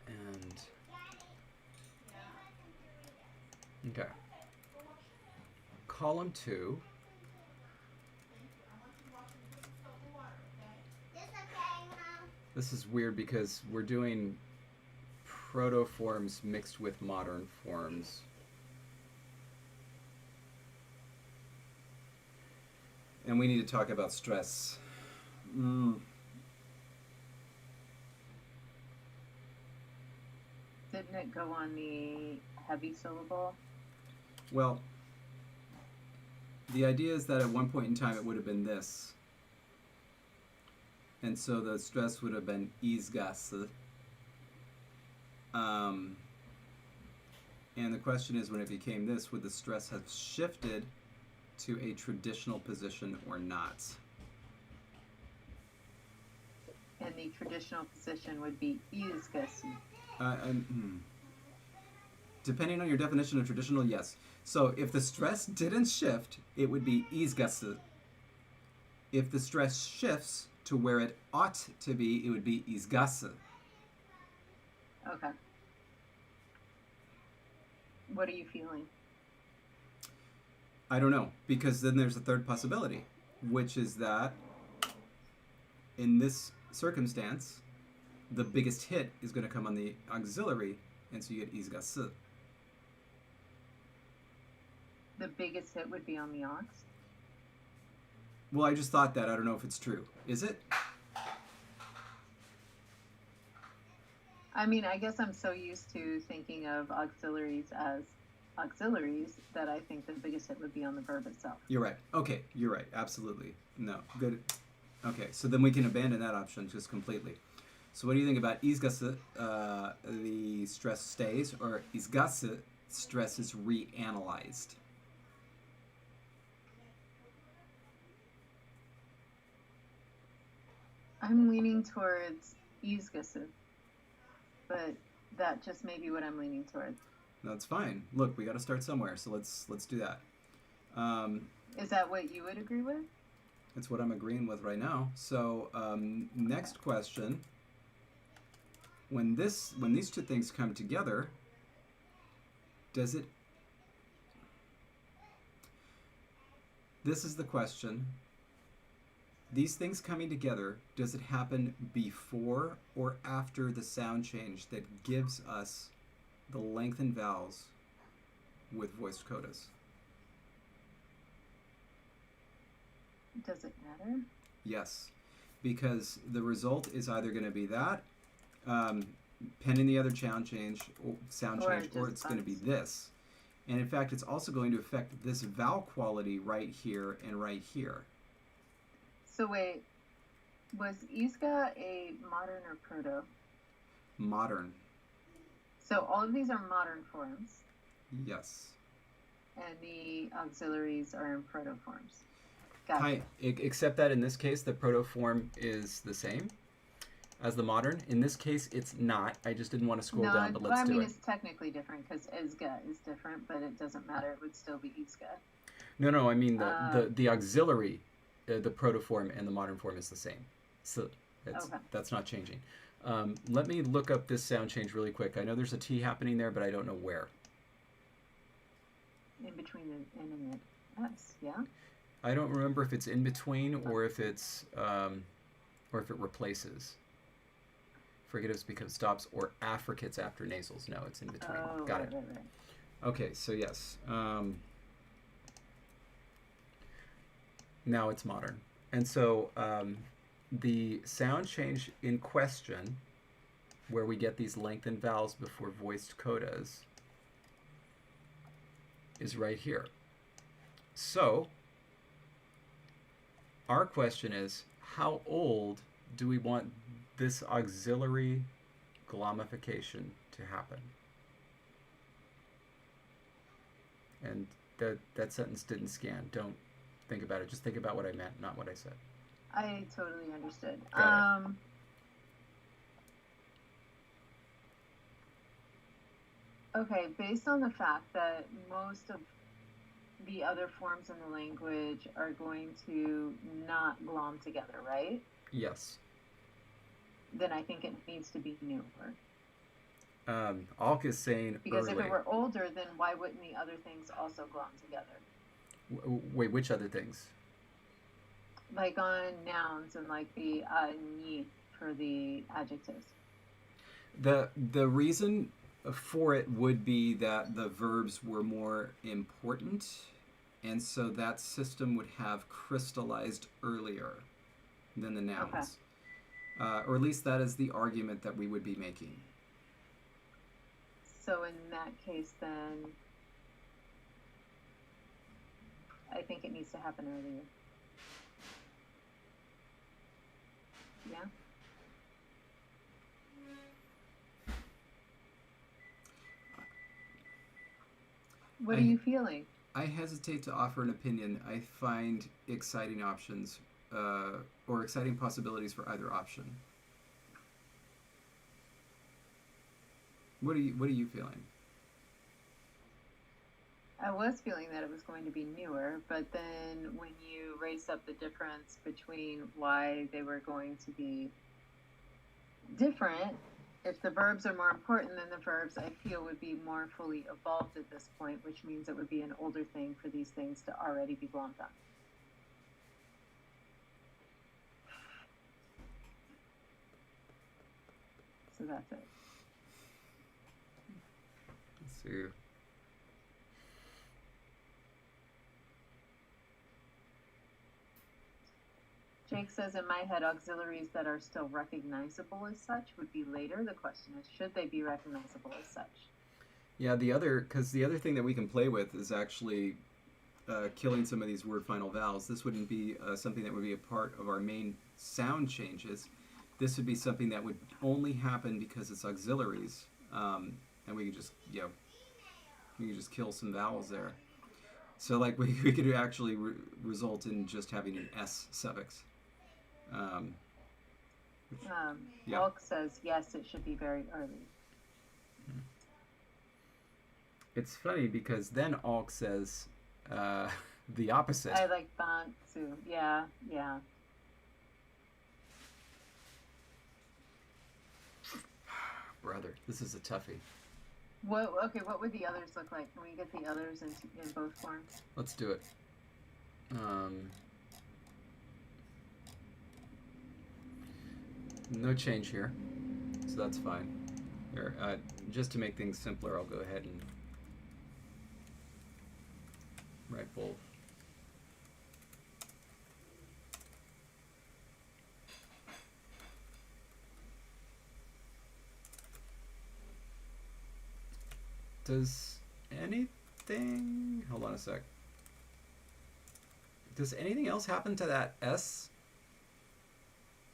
Speaker 1: And okay. Column 2. This is weird because we're doing protoforms mixed with modern forms. And we need to talk about stress.
Speaker 2: Didn't it go on the heavy syllable?
Speaker 1: Well, the idea is that at one point in time it would have been this. And so the stress would have been izgası. And the question is, when it became this, would the stress have shifted to a traditional position or not?
Speaker 2: And the traditional position would be izgası.
Speaker 1: Depending on your definition of traditional, yes. So if the stress didn't shift, it would be izgası. If the stress shifts to where it ought to be, it would be izgası.
Speaker 2: Okay. What are you feeling?
Speaker 1: I don't know, because then there's a third possibility, which is that in this circumstance, the biggest hit is going to come on the auxiliary, and so you get izgası.
Speaker 2: The biggest hit would be on the ox?
Speaker 1: Well, I just thought that. I don't know if it's true. Is it?
Speaker 2: I mean, I guess I'm so used to thinking of auxiliaries as auxiliaries that I think the biggest hit would be on the verb itself.
Speaker 1: You're right. Okay, you're right. Absolutely. No, good. Okay, so then we can abandon that option just completely. So what do you think about izgası, the stress stays, or izgası, stress is reanalyzed?
Speaker 2: I'm leaning towards izgası, but that just may be what I'm leaning toward.
Speaker 1: That's fine. Look, we got to start somewhere, so let's do that.
Speaker 2: Is that what you would agree with?
Speaker 1: It's what I'm agreeing with right now. So next question. When these two things come together, does it... This is the question. These things coming together, does it happen before or after the sound change that gives us the lengthened vowels with voiced codas?
Speaker 2: Does it matter?
Speaker 1: Yes, because the result is either going to be that, pending the other sound change, or it's going to be this. And in fact, it's also going to affect this vowel quality right here and right here.
Speaker 2: So wait, was Iska a modern or proto?
Speaker 1: Modern.
Speaker 2: So all of these are modern forms.
Speaker 1: Yes.
Speaker 2: And the auxiliaries are in proto forms. Gotcha.
Speaker 1: Hi, except that in this case, the proto form is the same as the modern. In this case, it's not. I just didn't want to scroll down, but let's do it.
Speaker 2: It's technically different because Izga is different, but it doesn't matter. It would still be Iska.
Speaker 1: No, I mean the auxiliary, the proto form and the modern form is the same. So that's not changing. Let me look up this sound change really quick. I know there's a T happening there, but I don't know where.
Speaker 2: In between the N and the S, yeah?
Speaker 1: I don't remember if it's in between or if it's or if it replaces. Frigatives because it stops, or affricates after nasals. No, it's in between.
Speaker 2: Oh,
Speaker 1: Got it.
Speaker 2: Right.
Speaker 1: Okay, so yes. Now it's modern. And so the sound change in question, where we get these lengthened vowels before voiced codas, is right here. So our question is, how old do we want this auxiliary glommification to happen? And that sentence didn't scan. Don't think about it. Just think about what I meant, not what I said.
Speaker 2: I totally understood.
Speaker 1: Got it.
Speaker 2: Okay, based on the fact that most of the other forms in the language are going to not glom together, right?
Speaker 1: Yes.
Speaker 2: Then I think it needs to be newer.
Speaker 1: Alk is saying
Speaker 2: because
Speaker 1: early.
Speaker 2: If it were older, then why wouldn't the other things also glom together?
Speaker 1: Wait, which other things?
Speaker 2: Like on nouns and like the ni for the adjectives.
Speaker 1: The reason for it would be that the verbs were more important, and so that system would have crystallized earlier than the nouns. Okay. Or at least that is the argument that we would be making.
Speaker 2: So in that case, then, I think it needs to happen earlier. Yeah? What are you feeling?
Speaker 1: I hesitate to offer an opinion. I find exciting options or exciting possibilities for either option. What are you feeling?
Speaker 2: I was feeling that it was going to be newer, but then when you raise up the difference between why they were going to be different, if the verbs are more important, then the verbs I feel would be more fully evolved at this point, which means it would be an older thing for these things to already be glommed on. So that's it.
Speaker 1: Let's see.
Speaker 2: Jake says, in my head, auxiliaries that are still recognizable as such would be later. The question is, should they be recognizable as such?
Speaker 1: Yeah, because the other thing that we can play with is actually killing some of these word final vowels. This wouldn't be something that would be a part of our main sound changes. This would be something that would only happen because it's auxiliaries, and we could just we could just kill some vowels there. So like we could actually result in just having an S suffix.
Speaker 2: Elk says, yes, it should be very early.
Speaker 1: It's funny because then Alk says the opposite.
Speaker 2: I like font too. Yeah, yeah.
Speaker 1: Brother, this is a toughie.
Speaker 2: What would the others look like? Can we get the others in both forms?
Speaker 1: Let's do it. No change here, so that's fine. Here, just to make things simpler, I'll go ahead and write both. Does anything... Hold on a sec. Does anything else happen to that S?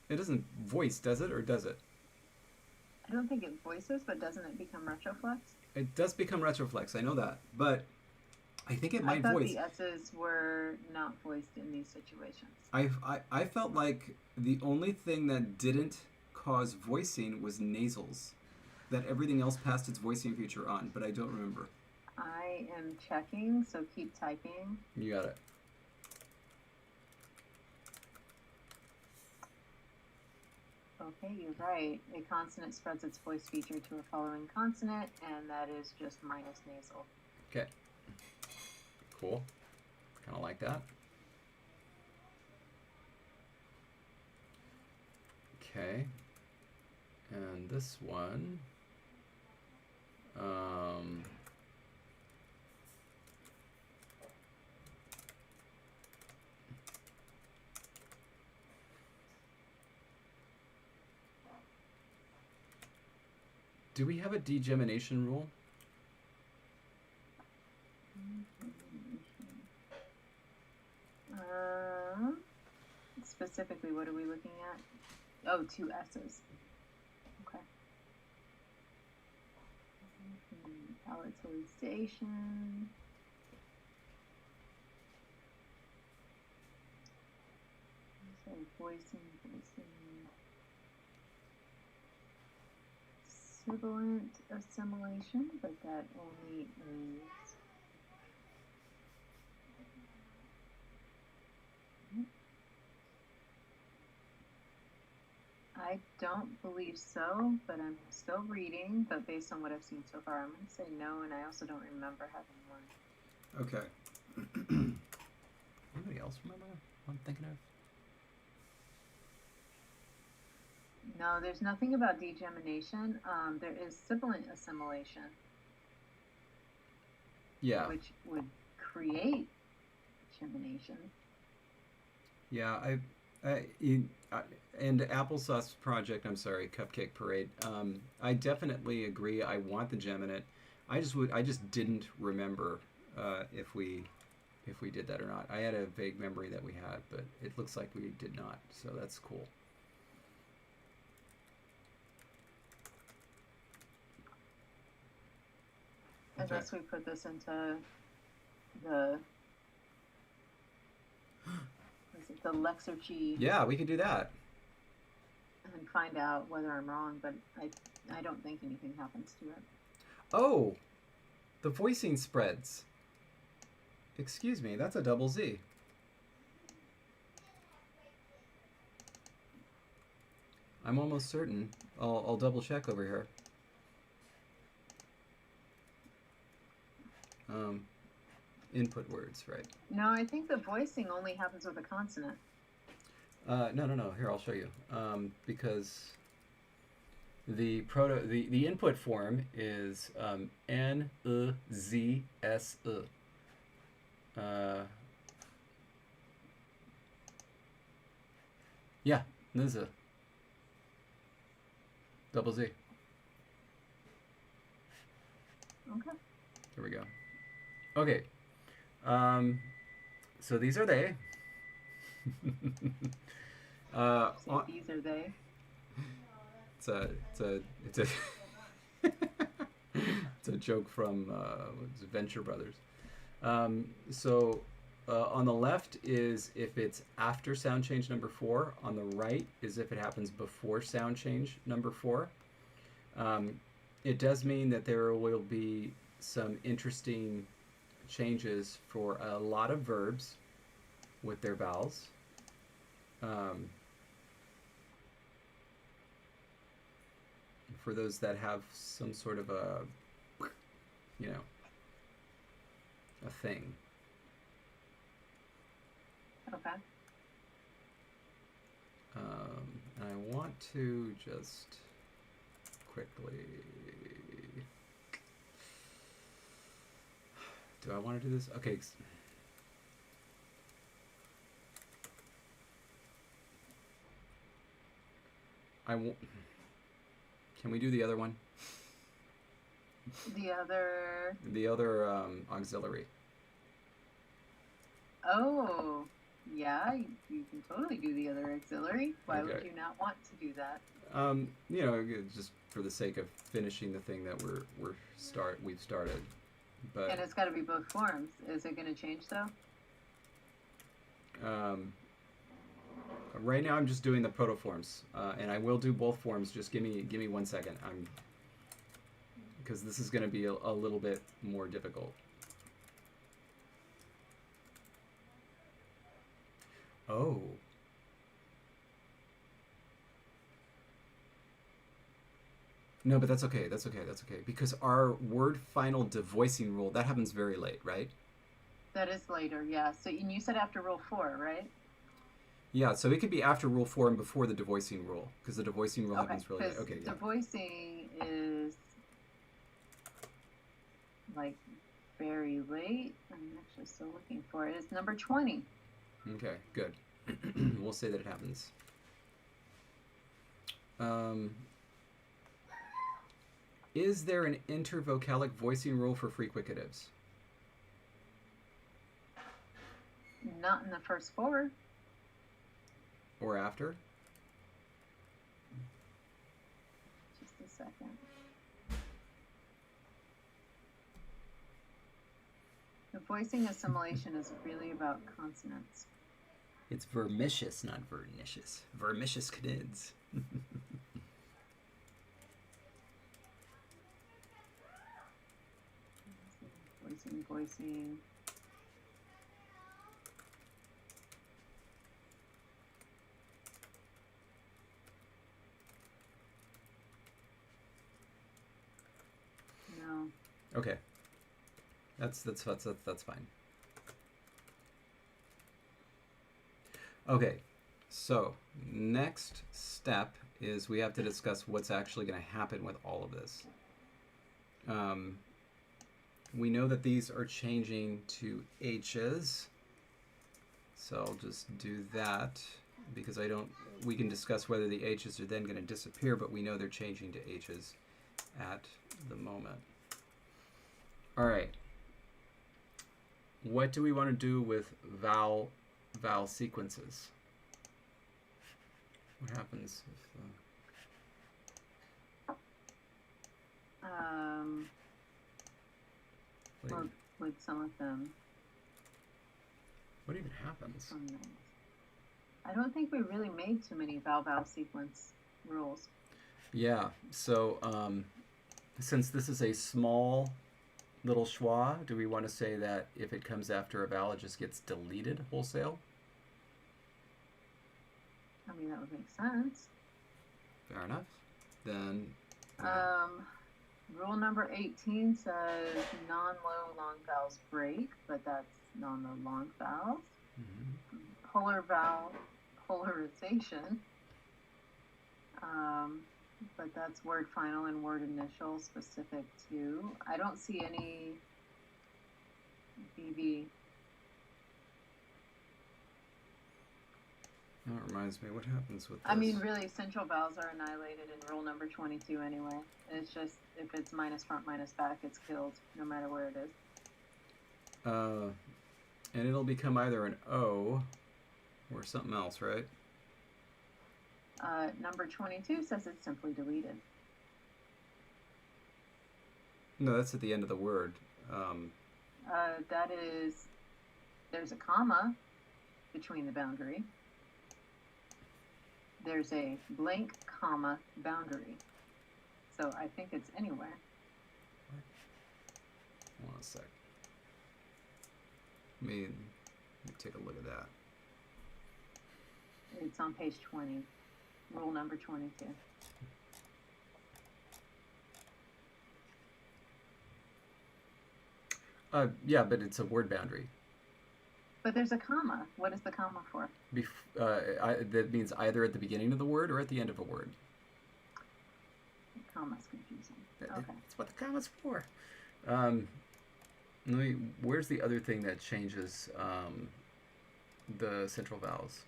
Speaker 1: It doesn't voice, does it? Or does it?
Speaker 2: I don't think it voices, but doesn't it become retroflex?
Speaker 1: It does become retroflex, I know that. But I think it might
Speaker 2: I thought
Speaker 1: voice.
Speaker 2: the S's were not voiced in these situations.
Speaker 1: I felt like the only thing that didn't cause voicing was nasals. That everything else passed its voicing feature on, but I don't remember.
Speaker 2: I am checking, so keep typing.
Speaker 1: You got it.
Speaker 2: Okay, you're right. A consonant spreads its voice feature to a following consonant, and that is just minus nasal.
Speaker 1: Okay. Cool. Kind of like that. Okay. And this one. Do we have a degemination rule?
Speaker 2: Specifically, what are we looking at? Oh, two S's. Okay. Palatalization. So voicing. Sibilant assimilation, but that only is... I don't believe so, but I'm still reading. But based on what I've seen so far, I'm going to say no, and I also don't remember having one.
Speaker 1: Okay. Anybody else remember what I'm thinking of?
Speaker 2: No, there's nothing about degemination. There is sibilant assimilation.
Speaker 1: Yeah.
Speaker 2: Which would create gemination.
Speaker 1: Yeah, and Applesauce Project, I'm sorry, Cupcake Parade. I definitely agree. I want the geminate. I just didn't remember if we did that or not. I had a vague memory that we had, but it looks like we did not. So that's cool.
Speaker 2: Unless we put this into the Lexergy.
Speaker 1: Yeah, we could do that.
Speaker 2: And find out whether I'm wrong, but I don't think anything happens to it.
Speaker 1: Oh, the voicing spreads. Excuse me, that's a double Z. I'm almost certain. I'll double check over here. Input words, right?
Speaker 2: No, I think the voicing only happens with a consonant.
Speaker 1: No. Here, I'll show you. Because the input form is N, Z, S, yeah, Nz. Double Z.
Speaker 2: Okay.
Speaker 1: Here we go. Okay. So these are they.
Speaker 2: These are they.
Speaker 1: It's a it's a joke from Venture Brothers. So on the left is if it's after sound change number 4. On the right is if it happens before sound change number 4. it does mean that there will be some interesting changes for a lot of verbs with their vowels. For those that have some sort of a, you know, a thing.
Speaker 2: Okay.
Speaker 1: I want to just quickly. Do I want to do this? Okay. Can we do the other one?
Speaker 2: The other.
Speaker 1: The other auxiliary.
Speaker 2: Oh, yeah, you can totally do the other auxiliary. Why
Speaker 1: Okay.
Speaker 2: would you not want to do that?
Speaker 1: You know, just for the sake of finishing the thing that we've started. But
Speaker 2: And it's got to be both forms. Is it going to change though?
Speaker 1: Right now I'm just doing the protoforms, and I will do both forms. Just give me 1 second. Because this is going to be a little bit more difficult. Oh. No, but that's okay. That's okay. That's okay. Because our word final devoicing rule, that happens very late, right?
Speaker 2: That is later, yeah. So and you said after rule 4, right?
Speaker 1: Yeah, so it could be after rule 4 and before the devoicing rule, because the devoicing rule happens really late.
Speaker 2: 'cause
Speaker 1: Okay, yeah.
Speaker 2: devoicing is like very late. I'm actually still looking for it. It's number 20.
Speaker 1: Okay, good. We'll say that it happens. Is there an intervocalic voicing rule for fricatives?
Speaker 2: Not in the first 4.
Speaker 1: Or after?
Speaker 2: Just a second. The voicing assimilation is really about consonants.
Speaker 1: It's vermicious, not vernicious. Vermicious canids.
Speaker 2: Voicing. No.
Speaker 1: Okay. That's fine. Okay. So, next step is we have to discuss what's actually going to happen with all of this. We know that these are changing to H's. So I'll just do that because we can discuss whether the H's are then going to disappear, but we know they're changing to H's at the moment. All right. What do we want to do with vowel sequences? What happens if
Speaker 2: with some of them.
Speaker 1: what even happens?
Speaker 2: I don't think we really made too many vowel sequence rules.
Speaker 1: Yeah, so since this is a small little schwa, do we want to say that if it comes after a vowel, it just gets deleted wholesale?
Speaker 2: I mean, that would make sense.
Speaker 1: Fair enough. Then
Speaker 2: Rule number 18 says non-low long vowels break, but that's non-low long vowels.
Speaker 1: Mm-hmm.
Speaker 2: Polar vowel polarization, but that's word final and word initial specific to. I don't see any BB.
Speaker 1: That reminds me, what happens with this?
Speaker 2: I mean, really, central vowels are annihilated in rule number 22 anyway. It's just, if it's minus front, minus back, it's killed, no matter where it is.
Speaker 1: And it'll become either an O or something else, right?
Speaker 2: Number 22 says it's simply deleted.
Speaker 1: No, that's at the end of the word.
Speaker 2: That is, there's a comma between the boundary. There's a blank comma boundary. so I think it's anywhere.
Speaker 1: Hold on a sec. Let me take a look at that.
Speaker 2: It's on page 20, rule number 22.
Speaker 1: Yeah, but it's a word boundary.
Speaker 2: But there's a comma. What is the comma for?
Speaker 1: That means either at the beginning of the word or at the end of a word.
Speaker 2: Comma's confusing. Okay.
Speaker 1: That's what the comma's for. Where's the other thing that changes the central vowels?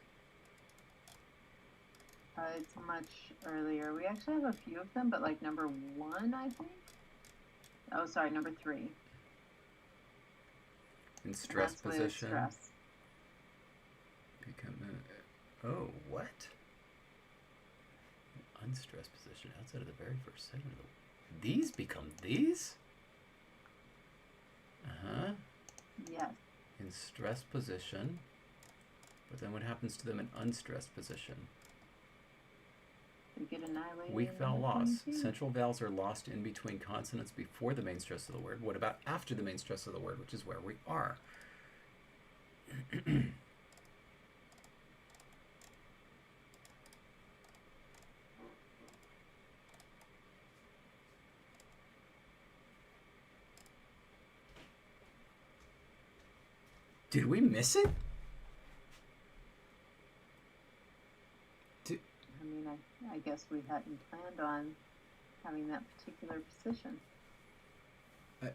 Speaker 2: It's much earlier. We actually have a few of them, but like number 1, I think. Oh, sorry, number 3.
Speaker 1: In stress
Speaker 2: That's with
Speaker 1: position.
Speaker 2: stress.
Speaker 1: Oh, what? Unstressed position outside of the very first segment of the. These become these? Uh-huh.
Speaker 2: Yes.
Speaker 1: In stressed position. But then what happens to them in unstressed position?
Speaker 2: They get annihilated.
Speaker 1: Weak vowel
Speaker 2: in
Speaker 1: loss.
Speaker 2: 22.
Speaker 1: Central vowels are lost in between consonants before the main stress of the word. What about after the main stress of the word, which is where we are? Did we miss it?
Speaker 2: I mean, I guess we hadn't planned on having that particular position.
Speaker 1: But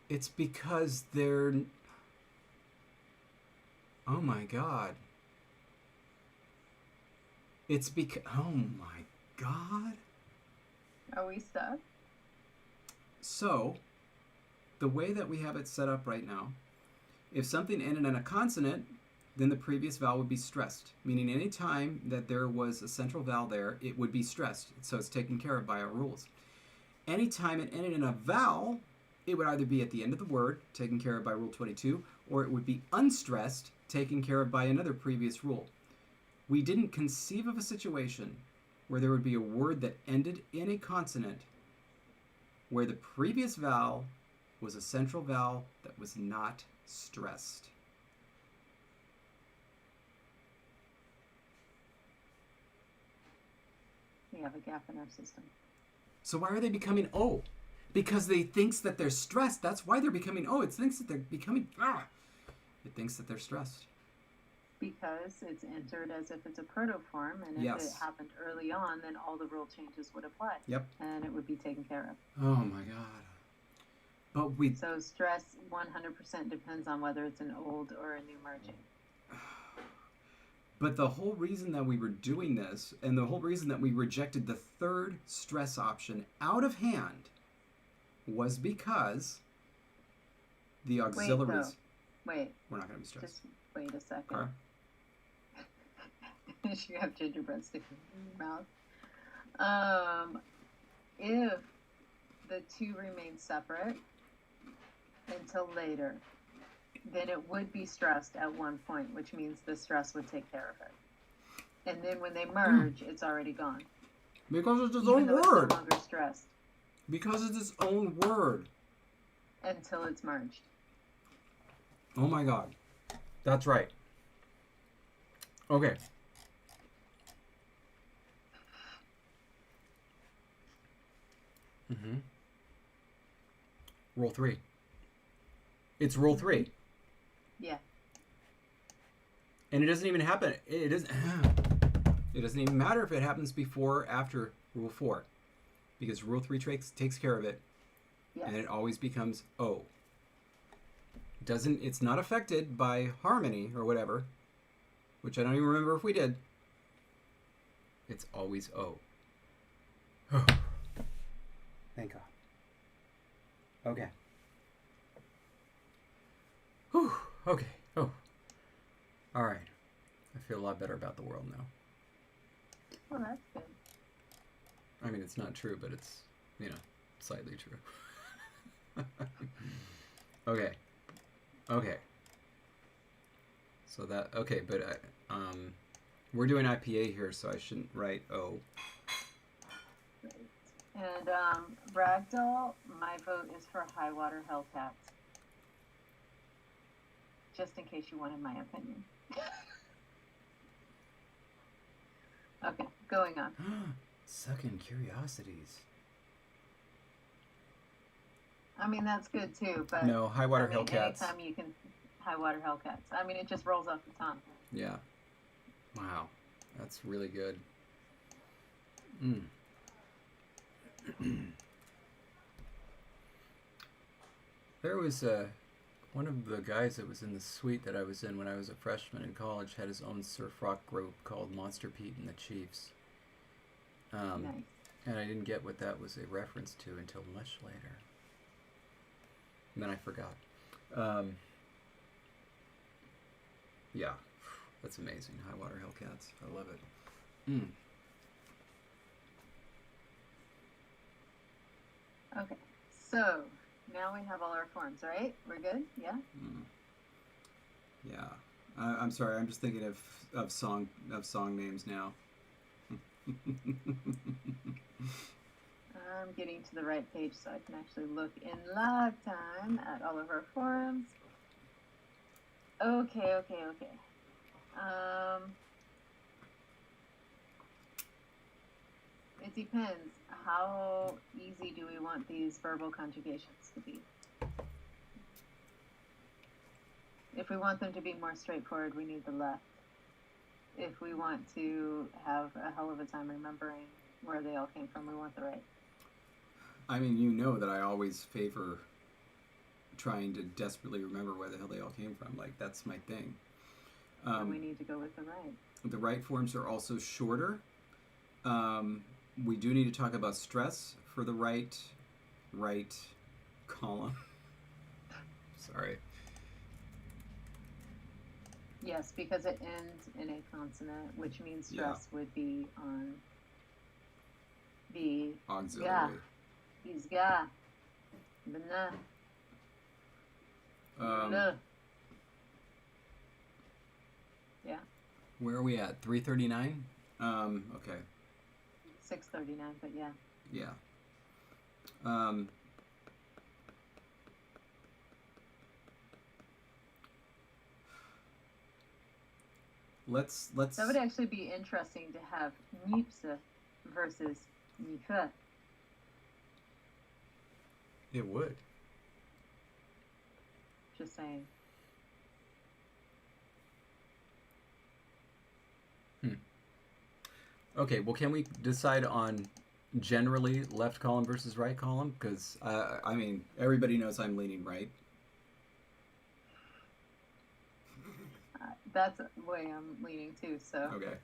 Speaker 1: it's because they're. Oh my God. It's because. Oh my God.
Speaker 2: Are we stuck?
Speaker 1: So, the way that we have it set up right now, if something ended in a consonant, then the previous vowel would be stressed, meaning any time that there was a central vowel there, it would be stressed. So it's taken care of by our rules. Anytime it ended in a vowel, it would either be at the end of the word, taken care of by Rule 22, or it would be unstressed, taken care of by another previous rule. We didn't conceive of a situation where there would be a word that ended in a consonant where the previous vowel was a central vowel that was not stressed.
Speaker 2: We have a gap in our system.
Speaker 1: So why are they becoming O? Because they thinks that they're stressed. That's why they're becoming O. It thinks that they're becoming. It thinks that they're stressed.
Speaker 2: Because it's entered as if it's a protoform, and if
Speaker 1: Yes.
Speaker 2: it happened early on, then all the rule changes would apply.
Speaker 1: Yep.
Speaker 2: And it would be taken care of.
Speaker 1: Oh my God. But we.
Speaker 2: So stress 100% depends on whether it's an old or a new merging.
Speaker 1: But the whole reason that we were doing this, and the whole reason that we rejected the third stress option out of hand, was because the auxiliaries.
Speaker 2: Wait.
Speaker 1: We're not going to be stressed.
Speaker 2: Just wait a second.
Speaker 1: Okay.
Speaker 2: You have gingerbread sticking in your mouth. If the two remain separate until later, then it would be stressed at one point, which means the stress would take care of it. And then when they merge, it's already gone.
Speaker 1: Because it's its
Speaker 2: Even
Speaker 1: own
Speaker 2: though
Speaker 1: word.
Speaker 2: it's no longer stressed
Speaker 1: Because it's its own word.
Speaker 2: until it's merged.
Speaker 1: Oh my God. That's right. Okay. Rule 3. It's Rule 3.
Speaker 2: Yeah.
Speaker 1: And it doesn't even happen. It doesn't. It doesn't even matter if it happens before or after Rule 4, because Rule 3 takes care of it,
Speaker 2: Yes.
Speaker 1: and it always becomes O. It's not affected by harmony or whatever, which I don't even remember if we did. It's always O. Thank God. Okay. Whew. Okay. Oh. All right. I feel a lot better about the world now.
Speaker 2: Well, that's good.
Speaker 1: I mean, it's not true, but it's, you know, slightly true. Okay. Okay. So that, okay, but we're doing IPA here, so I shouldn't write O.
Speaker 2: And Ragdoll, my vote is for High Water Hellcats. Just in case you wanted my opinion. Okay, going on.
Speaker 1: Sucking curiosities.
Speaker 2: I mean, that's good too, but
Speaker 1: No, High Water
Speaker 2: I mean,
Speaker 1: Hellcats.
Speaker 2: anytime you can High Water Hellcats. I mean, it just rolls off the tongue.
Speaker 1: Yeah. Wow. That's really good. Mm. There was one of the guys that was in the suite that I was in when I was a freshman in college had his own surf rock group called Monster Pete and the Chiefs.
Speaker 2: Nice.
Speaker 1: And I didn't get what that was a reference to until much later. And then I forgot. Yeah, that's amazing. High Water Hellcats. I love it. Mm.
Speaker 2: Okay, so now we have all our forms, right? We're good? Yeah?
Speaker 1: Mm. Yeah. I'm sorry, I'm just thinking of song names now.
Speaker 2: I'm getting to the right page so I can actually look in live time at all of our forums. Okay. It depends. How easy do we want these verbal conjugations to be? If we want them to be more straightforward, we need the left. If we want to have a hell of a time remembering where they all came from, we want the right.
Speaker 1: I mean, you know that I always favor trying to desperately remember where the hell they all came from. Like, that's my thing.
Speaker 2: And we need to go with the right.
Speaker 1: The right forms are also shorter. We do need to talk about stress for the right column. Sorry.
Speaker 2: Yes, because it ends in a consonant, which means stress would be on the
Speaker 1: auxiliary.
Speaker 2: He's got. Banana. Yeah.
Speaker 1: Where are we at? 339? Okay.
Speaker 2: 639, but yeah.
Speaker 1: Yeah. Let's.
Speaker 2: That would actually be interesting to have nipse versus nife.
Speaker 1: It would.
Speaker 2: Just saying.
Speaker 1: Okay, well, can we decide on generally left column versus right column? Because, I mean, everybody knows I'm leaning right.
Speaker 2: That's the way I'm leaning too, so.
Speaker 1: Okay.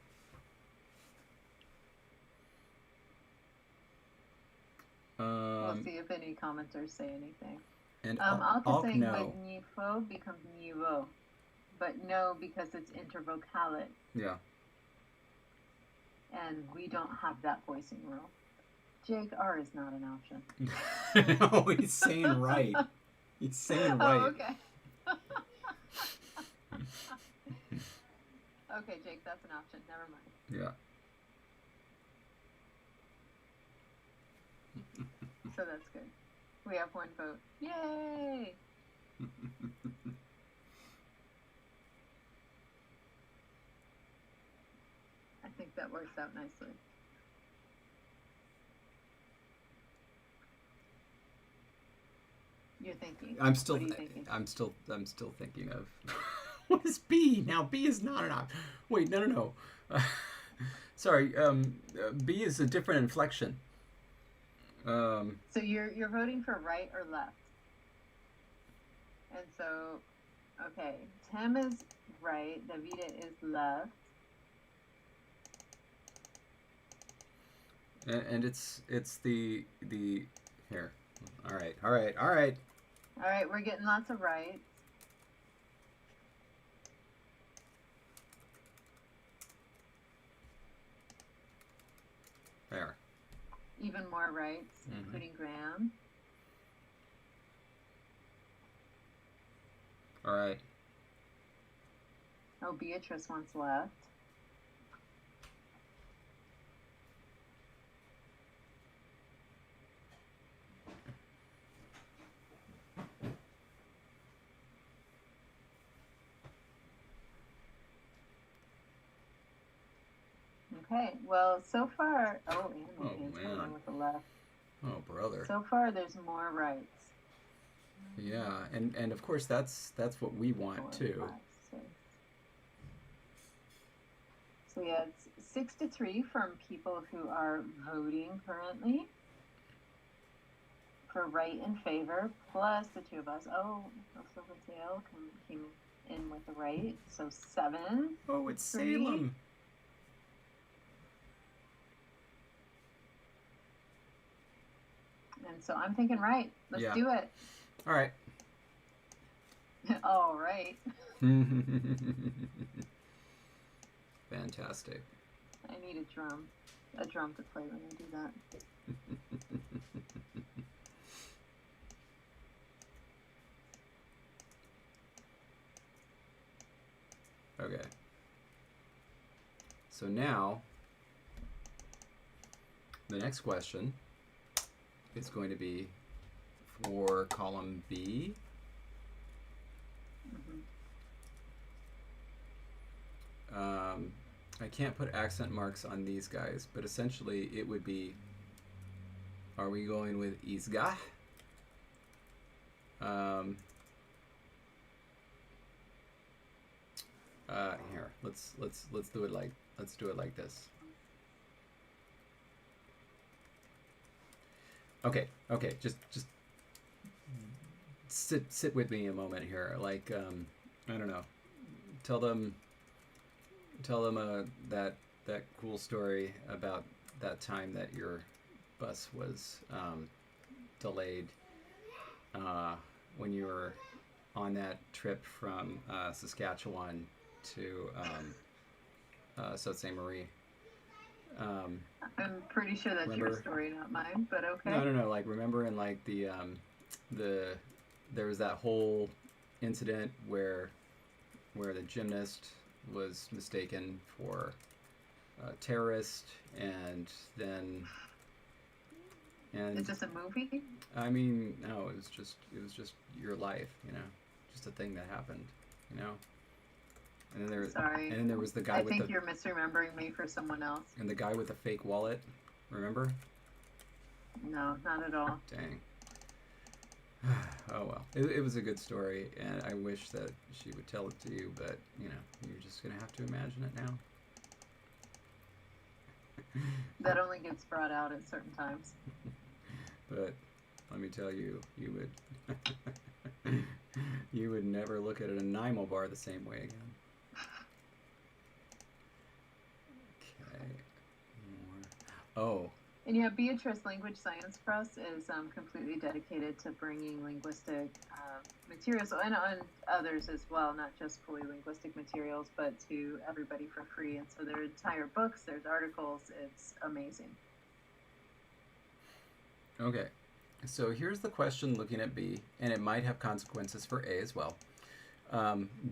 Speaker 2: We'll see if any commenters say anything.
Speaker 1: And
Speaker 2: Alka saying
Speaker 1: no.
Speaker 2: but nifo becomes nivo. But no, because it's intervocalic.
Speaker 1: Yeah.
Speaker 2: And we don't have that voicing rule. Jake, R is not an option.
Speaker 1: No, he's saying right. He's saying right.
Speaker 2: Oh, okay. Okay, Jake, that's an option. Never mind.
Speaker 1: Yeah.
Speaker 2: So that's good. We have one vote. Yay! I think that works out nicely. You're thinking.
Speaker 1: I'm still.
Speaker 2: What are you thinking?
Speaker 1: I'm still thinking of. What is B? Now B is not an option. Wait, no. Sorry. B is a different inflection.
Speaker 2: So you're voting for right or left. And so, okay, Tim is right. Davida is left.
Speaker 1: And it's the here. All right.
Speaker 2: All right, we're getting lots of rights.
Speaker 1: There.
Speaker 2: 7 more rights, including Graham.
Speaker 1: All right.
Speaker 2: Oh, Beatrice once left. Okay, well, so far, Anna's
Speaker 1: man.
Speaker 2: with the left.
Speaker 1: Oh, brother.
Speaker 2: So far, there's more rights.
Speaker 1: Yeah, and of course that's what we want
Speaker 2: 4,
Speaker 1: too.
Speaker 2: 5, 6. So yeah, it's 6-3 from people who are voting currently for right in favor, plus the 2 of us. Oh, Silvertail came in with the right, so 7.
Speaker 1: Oh, it's
Speaker 2: 3.
Speaker 1: Salem.
Speaker 2: And so I'm thinking right. Let's do it.
Speaker 1: All right.
Speaker 2: All right.
Speaker 1: Fantastic.
Speaker 2: I need a drum to play when I do that.
Speaker 1: Okay. So now, the next question is going to be for column B. I can't put accent marks on these guys, but essentially it would be, are we going with izga? Here, let's do it like this. Okay, just sit with me a moment here. Like, I don't know, tell them that cool story about that time that your bus was delayed when you were on that trip from Saskatchewan to Sault Ste. Marie.
Speaker 2: I'm pretty sure that's your story, not mine, but okay.
Speaker 1: No. Like, remember in like the there was that whole incident where the gymnast was mistaken for a terrorist, and
Speaker 2: Is this a movie?
Speaker 1: I mean, no, it was just your life, just a thing that happened, And then there was the guy
Speaker 2: I
Speaker 1: with
Speaker 2: think you're misremembering me for someone else.
Speaker 1: And the guy with the fake wallet, remember?
Speaker 2: No, not at all.
Speaker 1: Dang. Oh well, it was a good story, and I wish that she would tell it to you, but you're just gonna have to imagine it now.
Speaker 2: That only gets brought out at certain times.
Speaker 1: But let me tell you, you would you would never look at an enamel bar the same way again. Okay. Oh.
Speaker 2: And yeah, Beatrice Language Science Press is completely dedicated to bringing linguistic materials, and on others as well, not just fully linguistic materials, but to everybody for free. And so there are entire books, there's articles, it's amazing.
Speaker 1: Okay, so here's the question looking at B, and it might have consequences for A as well.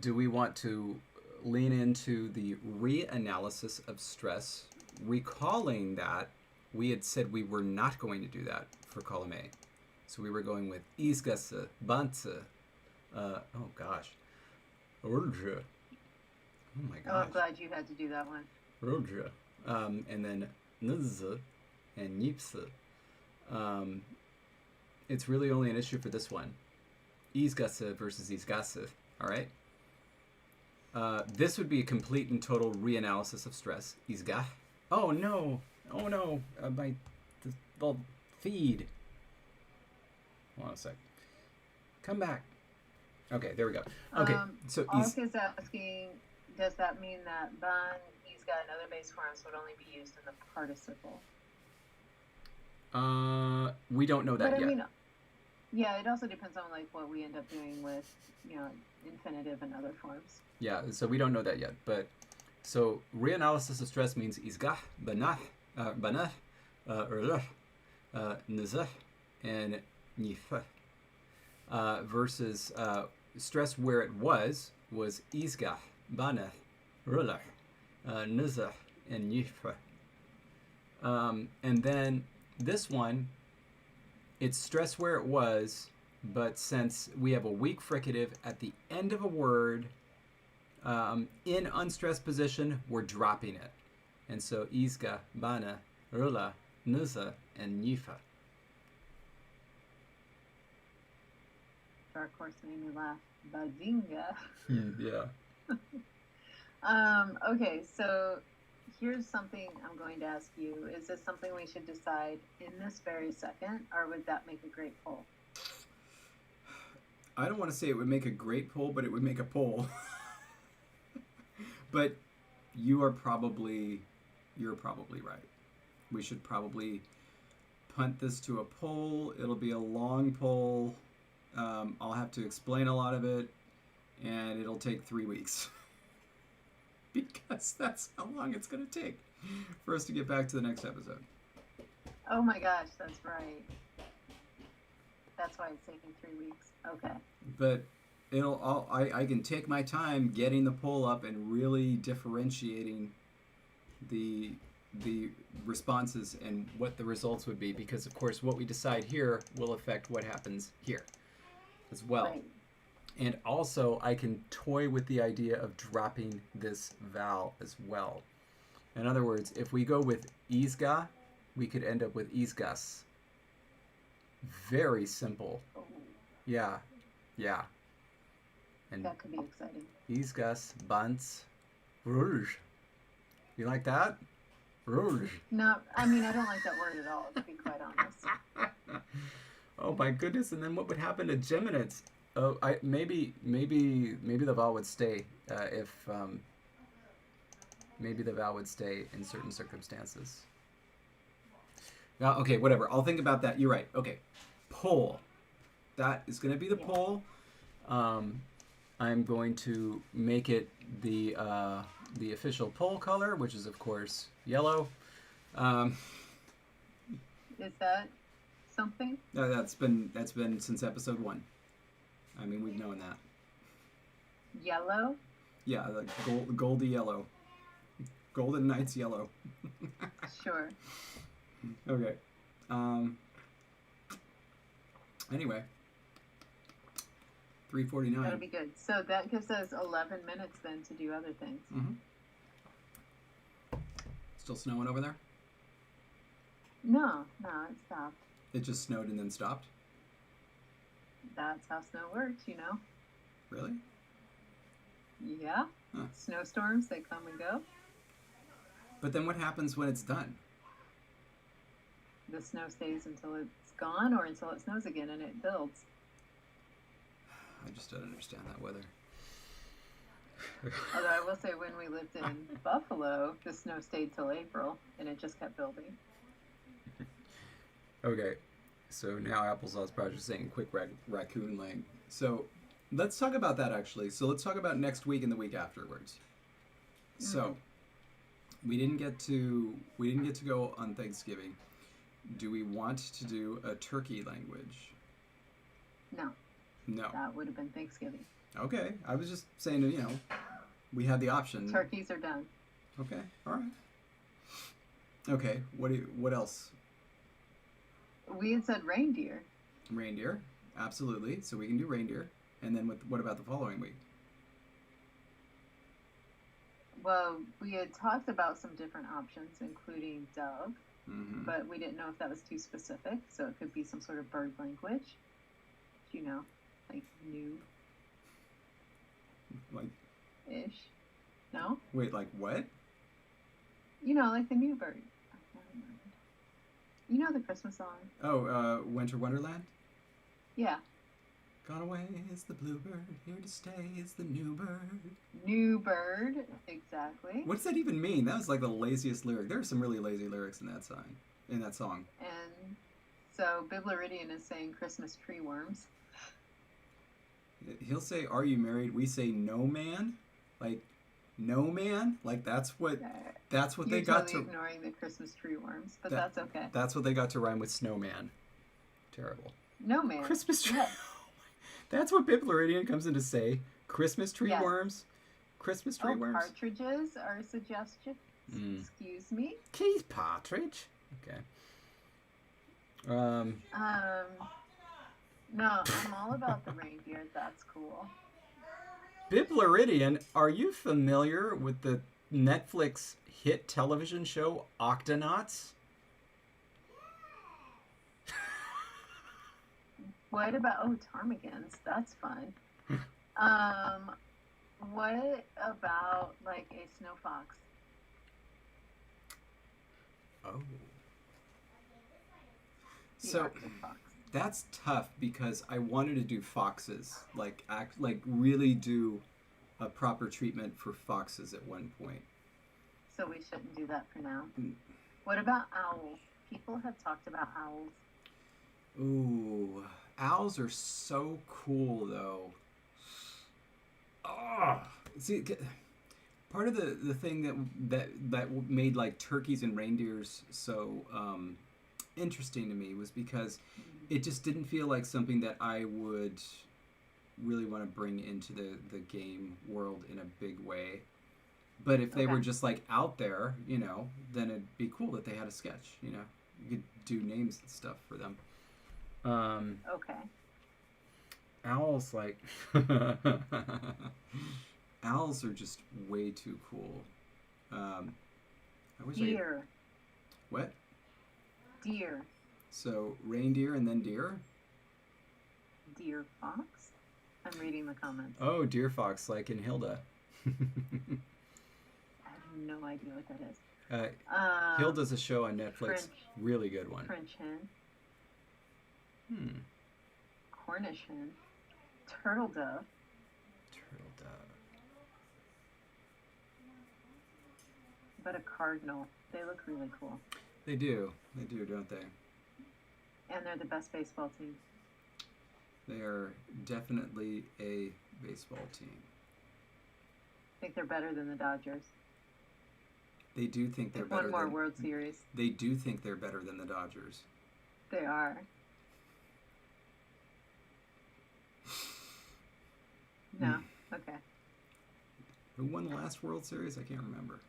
Speaker 1: Do we want to lean into the reanalysis of stress, recalling that we had said we were not going to do that for column A. So we were going with izgase, bantse, oh gosh, urge. Oh my gosh.
Speaker 2: Oh, I'm glad you had to do that one.
Speaker 1: Urge. And then nz and nipse. It's really only an issue for this one. Izgase versus izgase, all right? This would be a complete and total reanalysis of stress. Izga. Oh no. Oh no, the feed. Hold on a sec. Come back. Okay, there we go. Okay, so
Speaker 2: Ask is asking, does that mean that ban, izga, and other base forms would only be used in the participle?
Speaker 1: We don't know that
Speaker 2: but,
Speaker 1: yet.
Speaker 2: I mean, yeah, it also depends on like what we end up doing with, infinitive and other forms.
Speaker 1: Yeah, so we don't know that yet, but so reanalysis of stress means izgah, banah, banah, nz and nif. Versus stress where it was izgah, banah, rulah, nz and nif. And then this one, it's stress where it was, but since we have a weak fricative at the end of a word, in unstressed position, we're dropping it. And so izgah, bana, rula, nuza, and nifa.
Speaker 2: Dark Horse made me laugh. Bazinga.
Speaker 1: Yeah.
Speaker 2: Okay, so here's something I'm going to ask you. Is this something we should decide in this very second, or would that make a great poll?
Speaker 1: I don't want to say it would make a great poll, but it would make a poll. But you're probably right. We should probably punt this to a poll. It'll be a long poll. I'll have to explain a lot of it, and it'll take 3 weeks. Because that's how long it's going to take for us to get back to the next episode.
Speaker 2: Oh my gosh, that's right. That's why it's taking 3 weeks. Okay.
Speaker 1: But I can take my time getting the poll up and really differentiating the responses and what the results would be, because of course what we decide here will affect what happens here as well.
Speaker 2: Right.
Speaker 1: And also I can toy with the idea of dropping this vowel as well. In other words, if we go with izga, we could end up with izgas. Very simple.
Speaker 2: Oh,
Speaker 1: Yeah. And
Speaker 2: that could be exciting.
Speaker 1: izgas, bants, rouge. You like that? Rouge.
Speaker 2: No, I mean, I don't like that word at all, to be quite honest.
Speaker 1: Oh my goodness! And then what would happen to geminates? Oh, maybe the vowel would stay if maybe the vowel would stay in certain circumstances. Okay, whatever. I'll think about that. You're right. Okay, poll. That is going to be the poll. I'm going to make it the official poll color, which is of course yellow.
Speaker 2: Is that something?
Speaker 1: That's been since episode 1. I mean, we've known that.
Speaker 2: Yellow?
Speaker 1: Yeah, like goldy yellow. Golden Knights yellow.
Speaker 2: Sure.
Speaker 1: Okay. Anyway. 3:49.
Speaker 2: That'll be good. So that gives us 11 minutes then to do other things.
Speaker 1: Mm-hmm. Still snowing over there?
Speaker 2: No, it stopped.
Speaker 1: It just snowed and then stopped?
Speaker 2: That's how snow works, you know?
Speaker 1: Really?
Speaker 2: Yeah.
Speaker 1: Huh.
Speaker 2: Snowstorms, they come and go.
Speaker 1: But then what happens when it's done?
Speaker 2: The snow stays until it's gone or until it snows again and it builds.
Speaker 1: I just don't understand that weather.
Speaker 2: Although I will say when we lived in Buffalo, the snow stayed till April and it just kept building.
Speaker 1: Okay, so now Applesauce Project saying quick raccoon lang. So let's talk about that actually. So let's talk about next week and the week afterwards. So we didn't get to go on Thanksgiving. Do we want to do a turkey language?
Speaker 2: No.
Speaker 1: No.
Speaker 2: That would have been Thanksgiving.
Speaker 1: Okay, I was just saying, we had the option.
Speaker 2: Turkeys are done.
Speaker 1: Okay, all right. Okay, what else?
Speaker 2: We had said reindeer.
Speaker 1: Reindeer, absolutely. So we can do reindeer. And then what about the following week?
Speaker 2: Well, we had talked about some different options, including dove, but we didn't know if that was too specific. So it could be some sort of bird language. Like new.
Speaker 1: Like.
Speaker 2: Ish. No?
Speaker 1: Wait, like what?
Speaker 2: Like the new bird. You know the Christmas song?
Speaker 1: Oh, Winter Wonderland?
Speaker 2: Yeah.
Speaker 1: Gone away is the bluebird, here to stay is the new bird.
Speaker 2: New bird, exactly.
Speaker 1: What does that even mean? That was like the laziest lyric. There are some really lazy lyrics in that song.
Speaker 2: And so Biblaridian is saying Christmas tree worms.
Speaker 1: He'll say, "Are you married?" We say, "No, man." Like, No man? Like that's what
Speaker 2: You're
Speaker 1: they got
Speaker 2: totally
Speaker 1: to
Speaker 2: ignoring the Christmas tree worms, but
Speaker 1: that-
Speaker 2: that's okay.
Speaker 1: That's what they got to rhyme with snowman. Terrible.
Speaker 2: No man.
Speaker 1: Christmas tree.
Speaker 2: Yes.
Speaker 1: That's what Biblaridian comes in to say. Christmas tree
Speaker 2: Yes.
Speaker 1: worms. Christmas tree worms.
Speaker 2: Partridges are suggestions. Excuse me.
Speaker 1: Keith Partridge. Okay.
Speaker 2: No, I'm all about the reindeer. That's cool.
Speaker 1: Biblaridian, are you familiar with the Netflix hit television show Octonauts?
Speaker 2: What about ptarmigans? That's fun. What about like a snow fox?
Speaker 1: Oh.
Speaker 2: The
Speaker 1: So
Speaker 2: Arctic fox.
Speaker 1: that's tough because I wanted to do foxes, like really do a proper treatment for foxes at one point.
Speaker 2: So we shouldn't do that for now.
Speaker 1: Mm.
Speaker 2: What about owls? People have talked about owls.
Speaker 1: Ooh, owls are so cool though. Oh, see, part of the thing that made like turkeys and reindeers so interesting to me was because it just didn't feel like something that I would really want to bring into the game world in a big way. But if they were just like out there, you know, then it'd be cool that they had a sketch, you know. You could do names and stuff for them.
Speaker 2: Okay.
Speaker 1: Owls, like, owls are just way too cool. I wish
Speaker 2: Deer.
Speaker 1: What?
Speaker 2: Deer.
Speaker 1: So reindeer and then deer?
Speaker 2: Deer fox? I'm reading the comments.
Speaker 1: Oh, deer fox, like in Hilda.
Speaker 2: I have no idea what that is.
Speaker 1: Hilda's a show on Netflix.
Speaker 2: French.
Speaker 1: Really good one.
Speaker 2: French hen. Cornish hen. Turtle dove.
Speaker 1: Turtle dove.
Speaker 2: But a cardinal. They look really cool.
Speaker 1: They do, don't they?
Speaker 2: And they're the best baseball team.
Speaker 1: They are definitely a baseball team.
Speaker 2: I think they're better than the Dodgers.
Speaker 1: They do think they're
Speaker 2: They've
Speaker 1: better
Speaker 2: won more
Speaker 1: than
Speaker 2: World Series.
Speaker 1: They do think they're better than the Dodgers.
Speaker 2: They are. No. Okay.
Speaker 1: Who won the last World Series? I can't remember.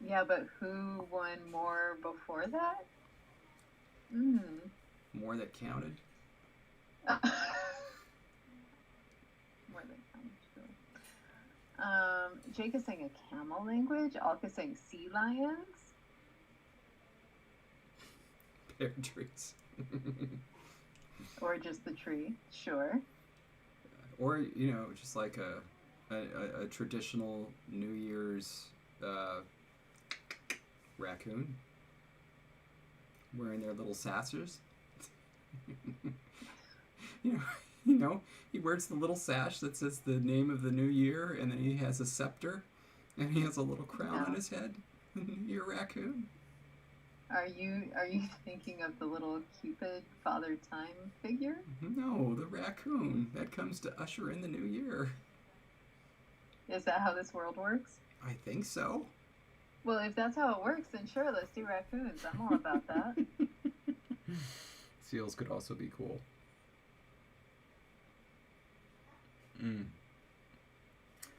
Speaker 2: Yeah, but who won more before that?
Speaker 1: More that counted.
Speaker 2: More than counted. Jake is saying a camel language. Alka is saying sea lions.
Speaker 1: Pear trees.
Speaker 2: Or just the tree. Sure.
Speaker 1: Or, you know, just like a traditional New Year's raccoon wearing their little sassers. you know, he wears the little sash that says the name of the new year, and then he has a scepter, and he has a little crown on his head. You're a raccoon.
Speaker 2: Are you thinking of the little Cupid Father Time figure?
Speaker 1: No, the raccoon that comes to usher in the new year.
Speaker 2: Is that how this world works?
Speaker 1: I think so.
Speaker 2: Well, if that's how it works, then sure, let's do raccoons. I'm all about that.
Speaker 1: Seals could also be cool.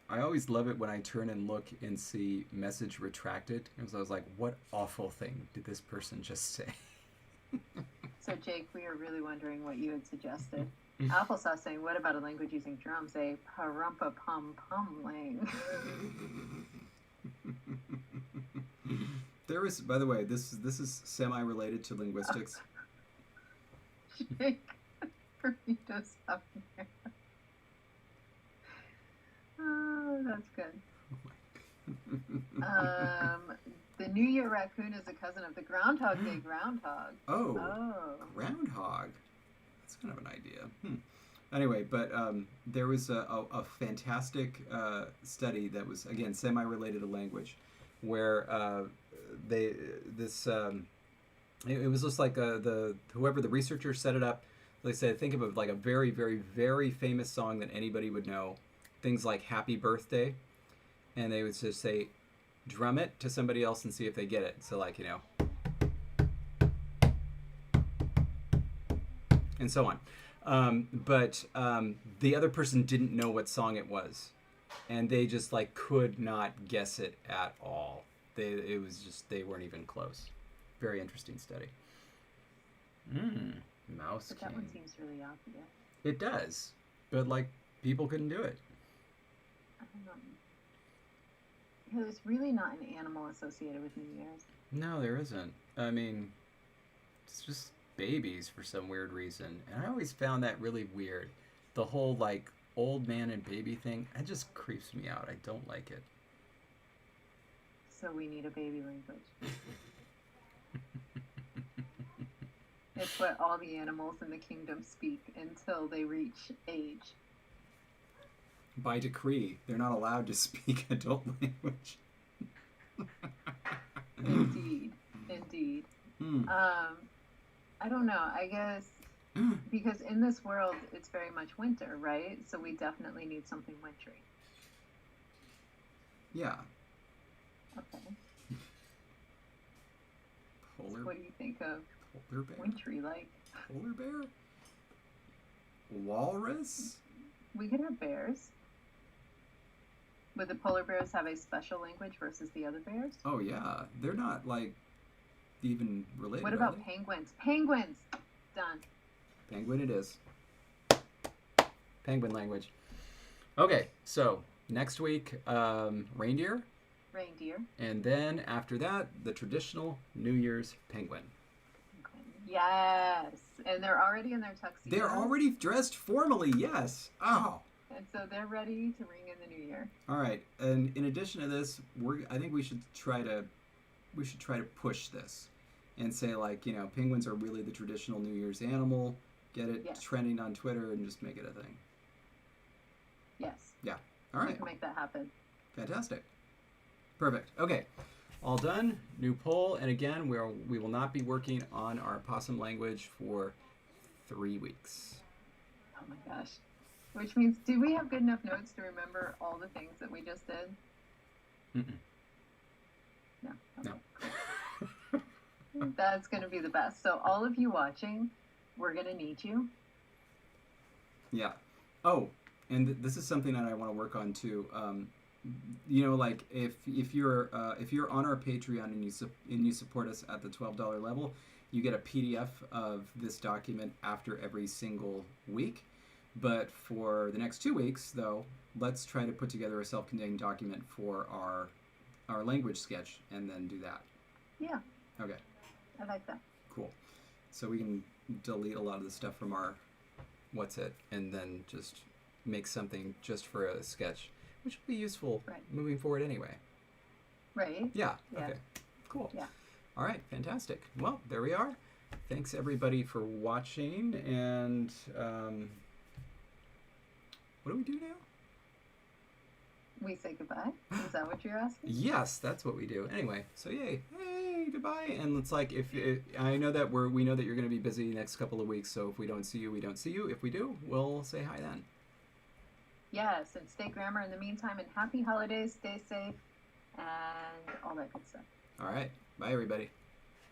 Speaker 1: I always love it when I turn and look and see message retracted, because I was like, what awful thing did this person just say?
Speaker 2: So, Jake, we are really wondering what you had suggested. Applesauce saying, what about a language using drums? A parumpa pum pum lang.
Speaker 1: There is, by the way, this is semi-related to linguistics.
Speaker 2: Jake, burritos up there. Oh, that's good. The New Year raccoon is a cousin of the Groundhog Day groundhog.
Speaker 1: Oh. Groundhog. That's kind of an idea. Anyway, but there was a fantastic study that was, again, semi-related to language, where it was just like whoever the researchers set it up. They said, think of it like a very, very, very famous song that anybody would know. Things like Happy Birthday. and they would just say, drum it to somebody else and see if they get it. So like, and so on. But the other person didn't know what song it was, and they just like could not guess it at all. They weren't even close. Very interesting study. Mouse
Speaker 2: But that
Speaker 1: King.
Speaker 2: one seems really obvious.
Speaker 1: It does, but like people couldn't do it.
Speaker 2: I don't know. There's really not an animal associated with New Year's.
Speaker 1: No, there isn't. I mean, it's just babies for some weird reason. And I always found that really weird. The whole, like, old man and baby thing, it just creeps me out. I don't like it.
Speaker 2: So we need a baby language. It's what all the animals in the kingdom speak until they reach age.
Speaker 1: By decree, they're not allowed to speak adult language.
Speaker 2: Indeed. I don't know. I guess because in this world it's very much winter, right? So we definitely need something wintry.
Speaker 1: Yeah.
Speaker 2: Okay.
Speaker 1: Polar,
Speaker 2: So what do you think of
Speaker 1: polar bear?
Speaker 2: wintry? Like
Speaker 1: Polar bear? Walrus?
Speaker 2: we could have bears. Would the polar bears have a special language versus the other bears?
Speaker 1: Oh, yeah. They're not, like, even related.
Speaker 2: What
Speaker 1: are
Speaker 2: about
Speaker 1: they?
Speaker 2: penguins? Penguins! Done.
Speaker 1: Penguin it is. Penguin language. Okay, so next week, reindeer.
Speaker 2: Reindeer.
Speaker 1: And then after that, the traditional New Year's penguin.
Speaker 2: Yes. And they're already in their tuxedos.
Speaker 1: They're already dressed formally, yes. Oh.
Speaker 2: And so they're ready to ring in the new year.
Speaker 1: All right. And in addition to this, I think we should try to push this and say, like, penguins are really the traditional New Year's animal. Get it
Speaker 2: Yes.
Speaker 1: trending on Twitter and just make it a thing.
Speaker 2: Yes.
Speaker 1: Yeah. All
Speaker 2: We
Speaker 1: right.
Speaker 2: can make that happen.
Speaker 1: Fantastic. Perfect. Okay. All done. New poll. And again, we will not be working on our Opossum language for 3 weeks.
Speaker 2: Oh my gosh. Which means, do we have good enough notes to remember all the things that we just did?
Speaker 1: Mm-mm.
Speaker 2: No. Okay.
Speaker 1: No.
Speaker 2: That's going to be the best. So all of you watching, we're going to need you.
Speaker 1: Yeah. Oh, and this is something that I want to work on too. Like if you're on our Patreon and you support us at the $12 level, you get a PDF of this document after every single week. But for the next 2 weeks, though, let's try to put together a self-contained document for our language sketch and then do that.
Speaker 2: Yeah.
Speaker 1: Okay.
Speaker 2: I like that.
Speaker 1: Cool. So we can delete a lot of the stuff from our what's it and then just make something just for a sketch, which will be useful
Speaker 2: Right.
Speaker 1: moving forward anyway.
Speaker 2: Right?
Speaker 1: Yeah.
Speaker 2: Yeah.
Speaker 1: Okay. Cool.
Speaker 2: Yeah.
Speaker 1: All right. Fantastic. Well, there we are. Thanks everybody for watching. And what do we do now?
Speaker 2: We say goodbye. Is that what you're asking?
Speaker 1: Yes, that's what we do. Anyway, so yay, hey, goodbye. And it's like I know that we know that you're going to be busy the next couple of weeks. So if we don't see you, we don't see you. If we do, we'll say hi then.
Speaker 2: Yes, and stay grammar in the meantime, and happy holidays, stay safe, and all that good stuff.
Speaker 1: All right. Bye, everybody.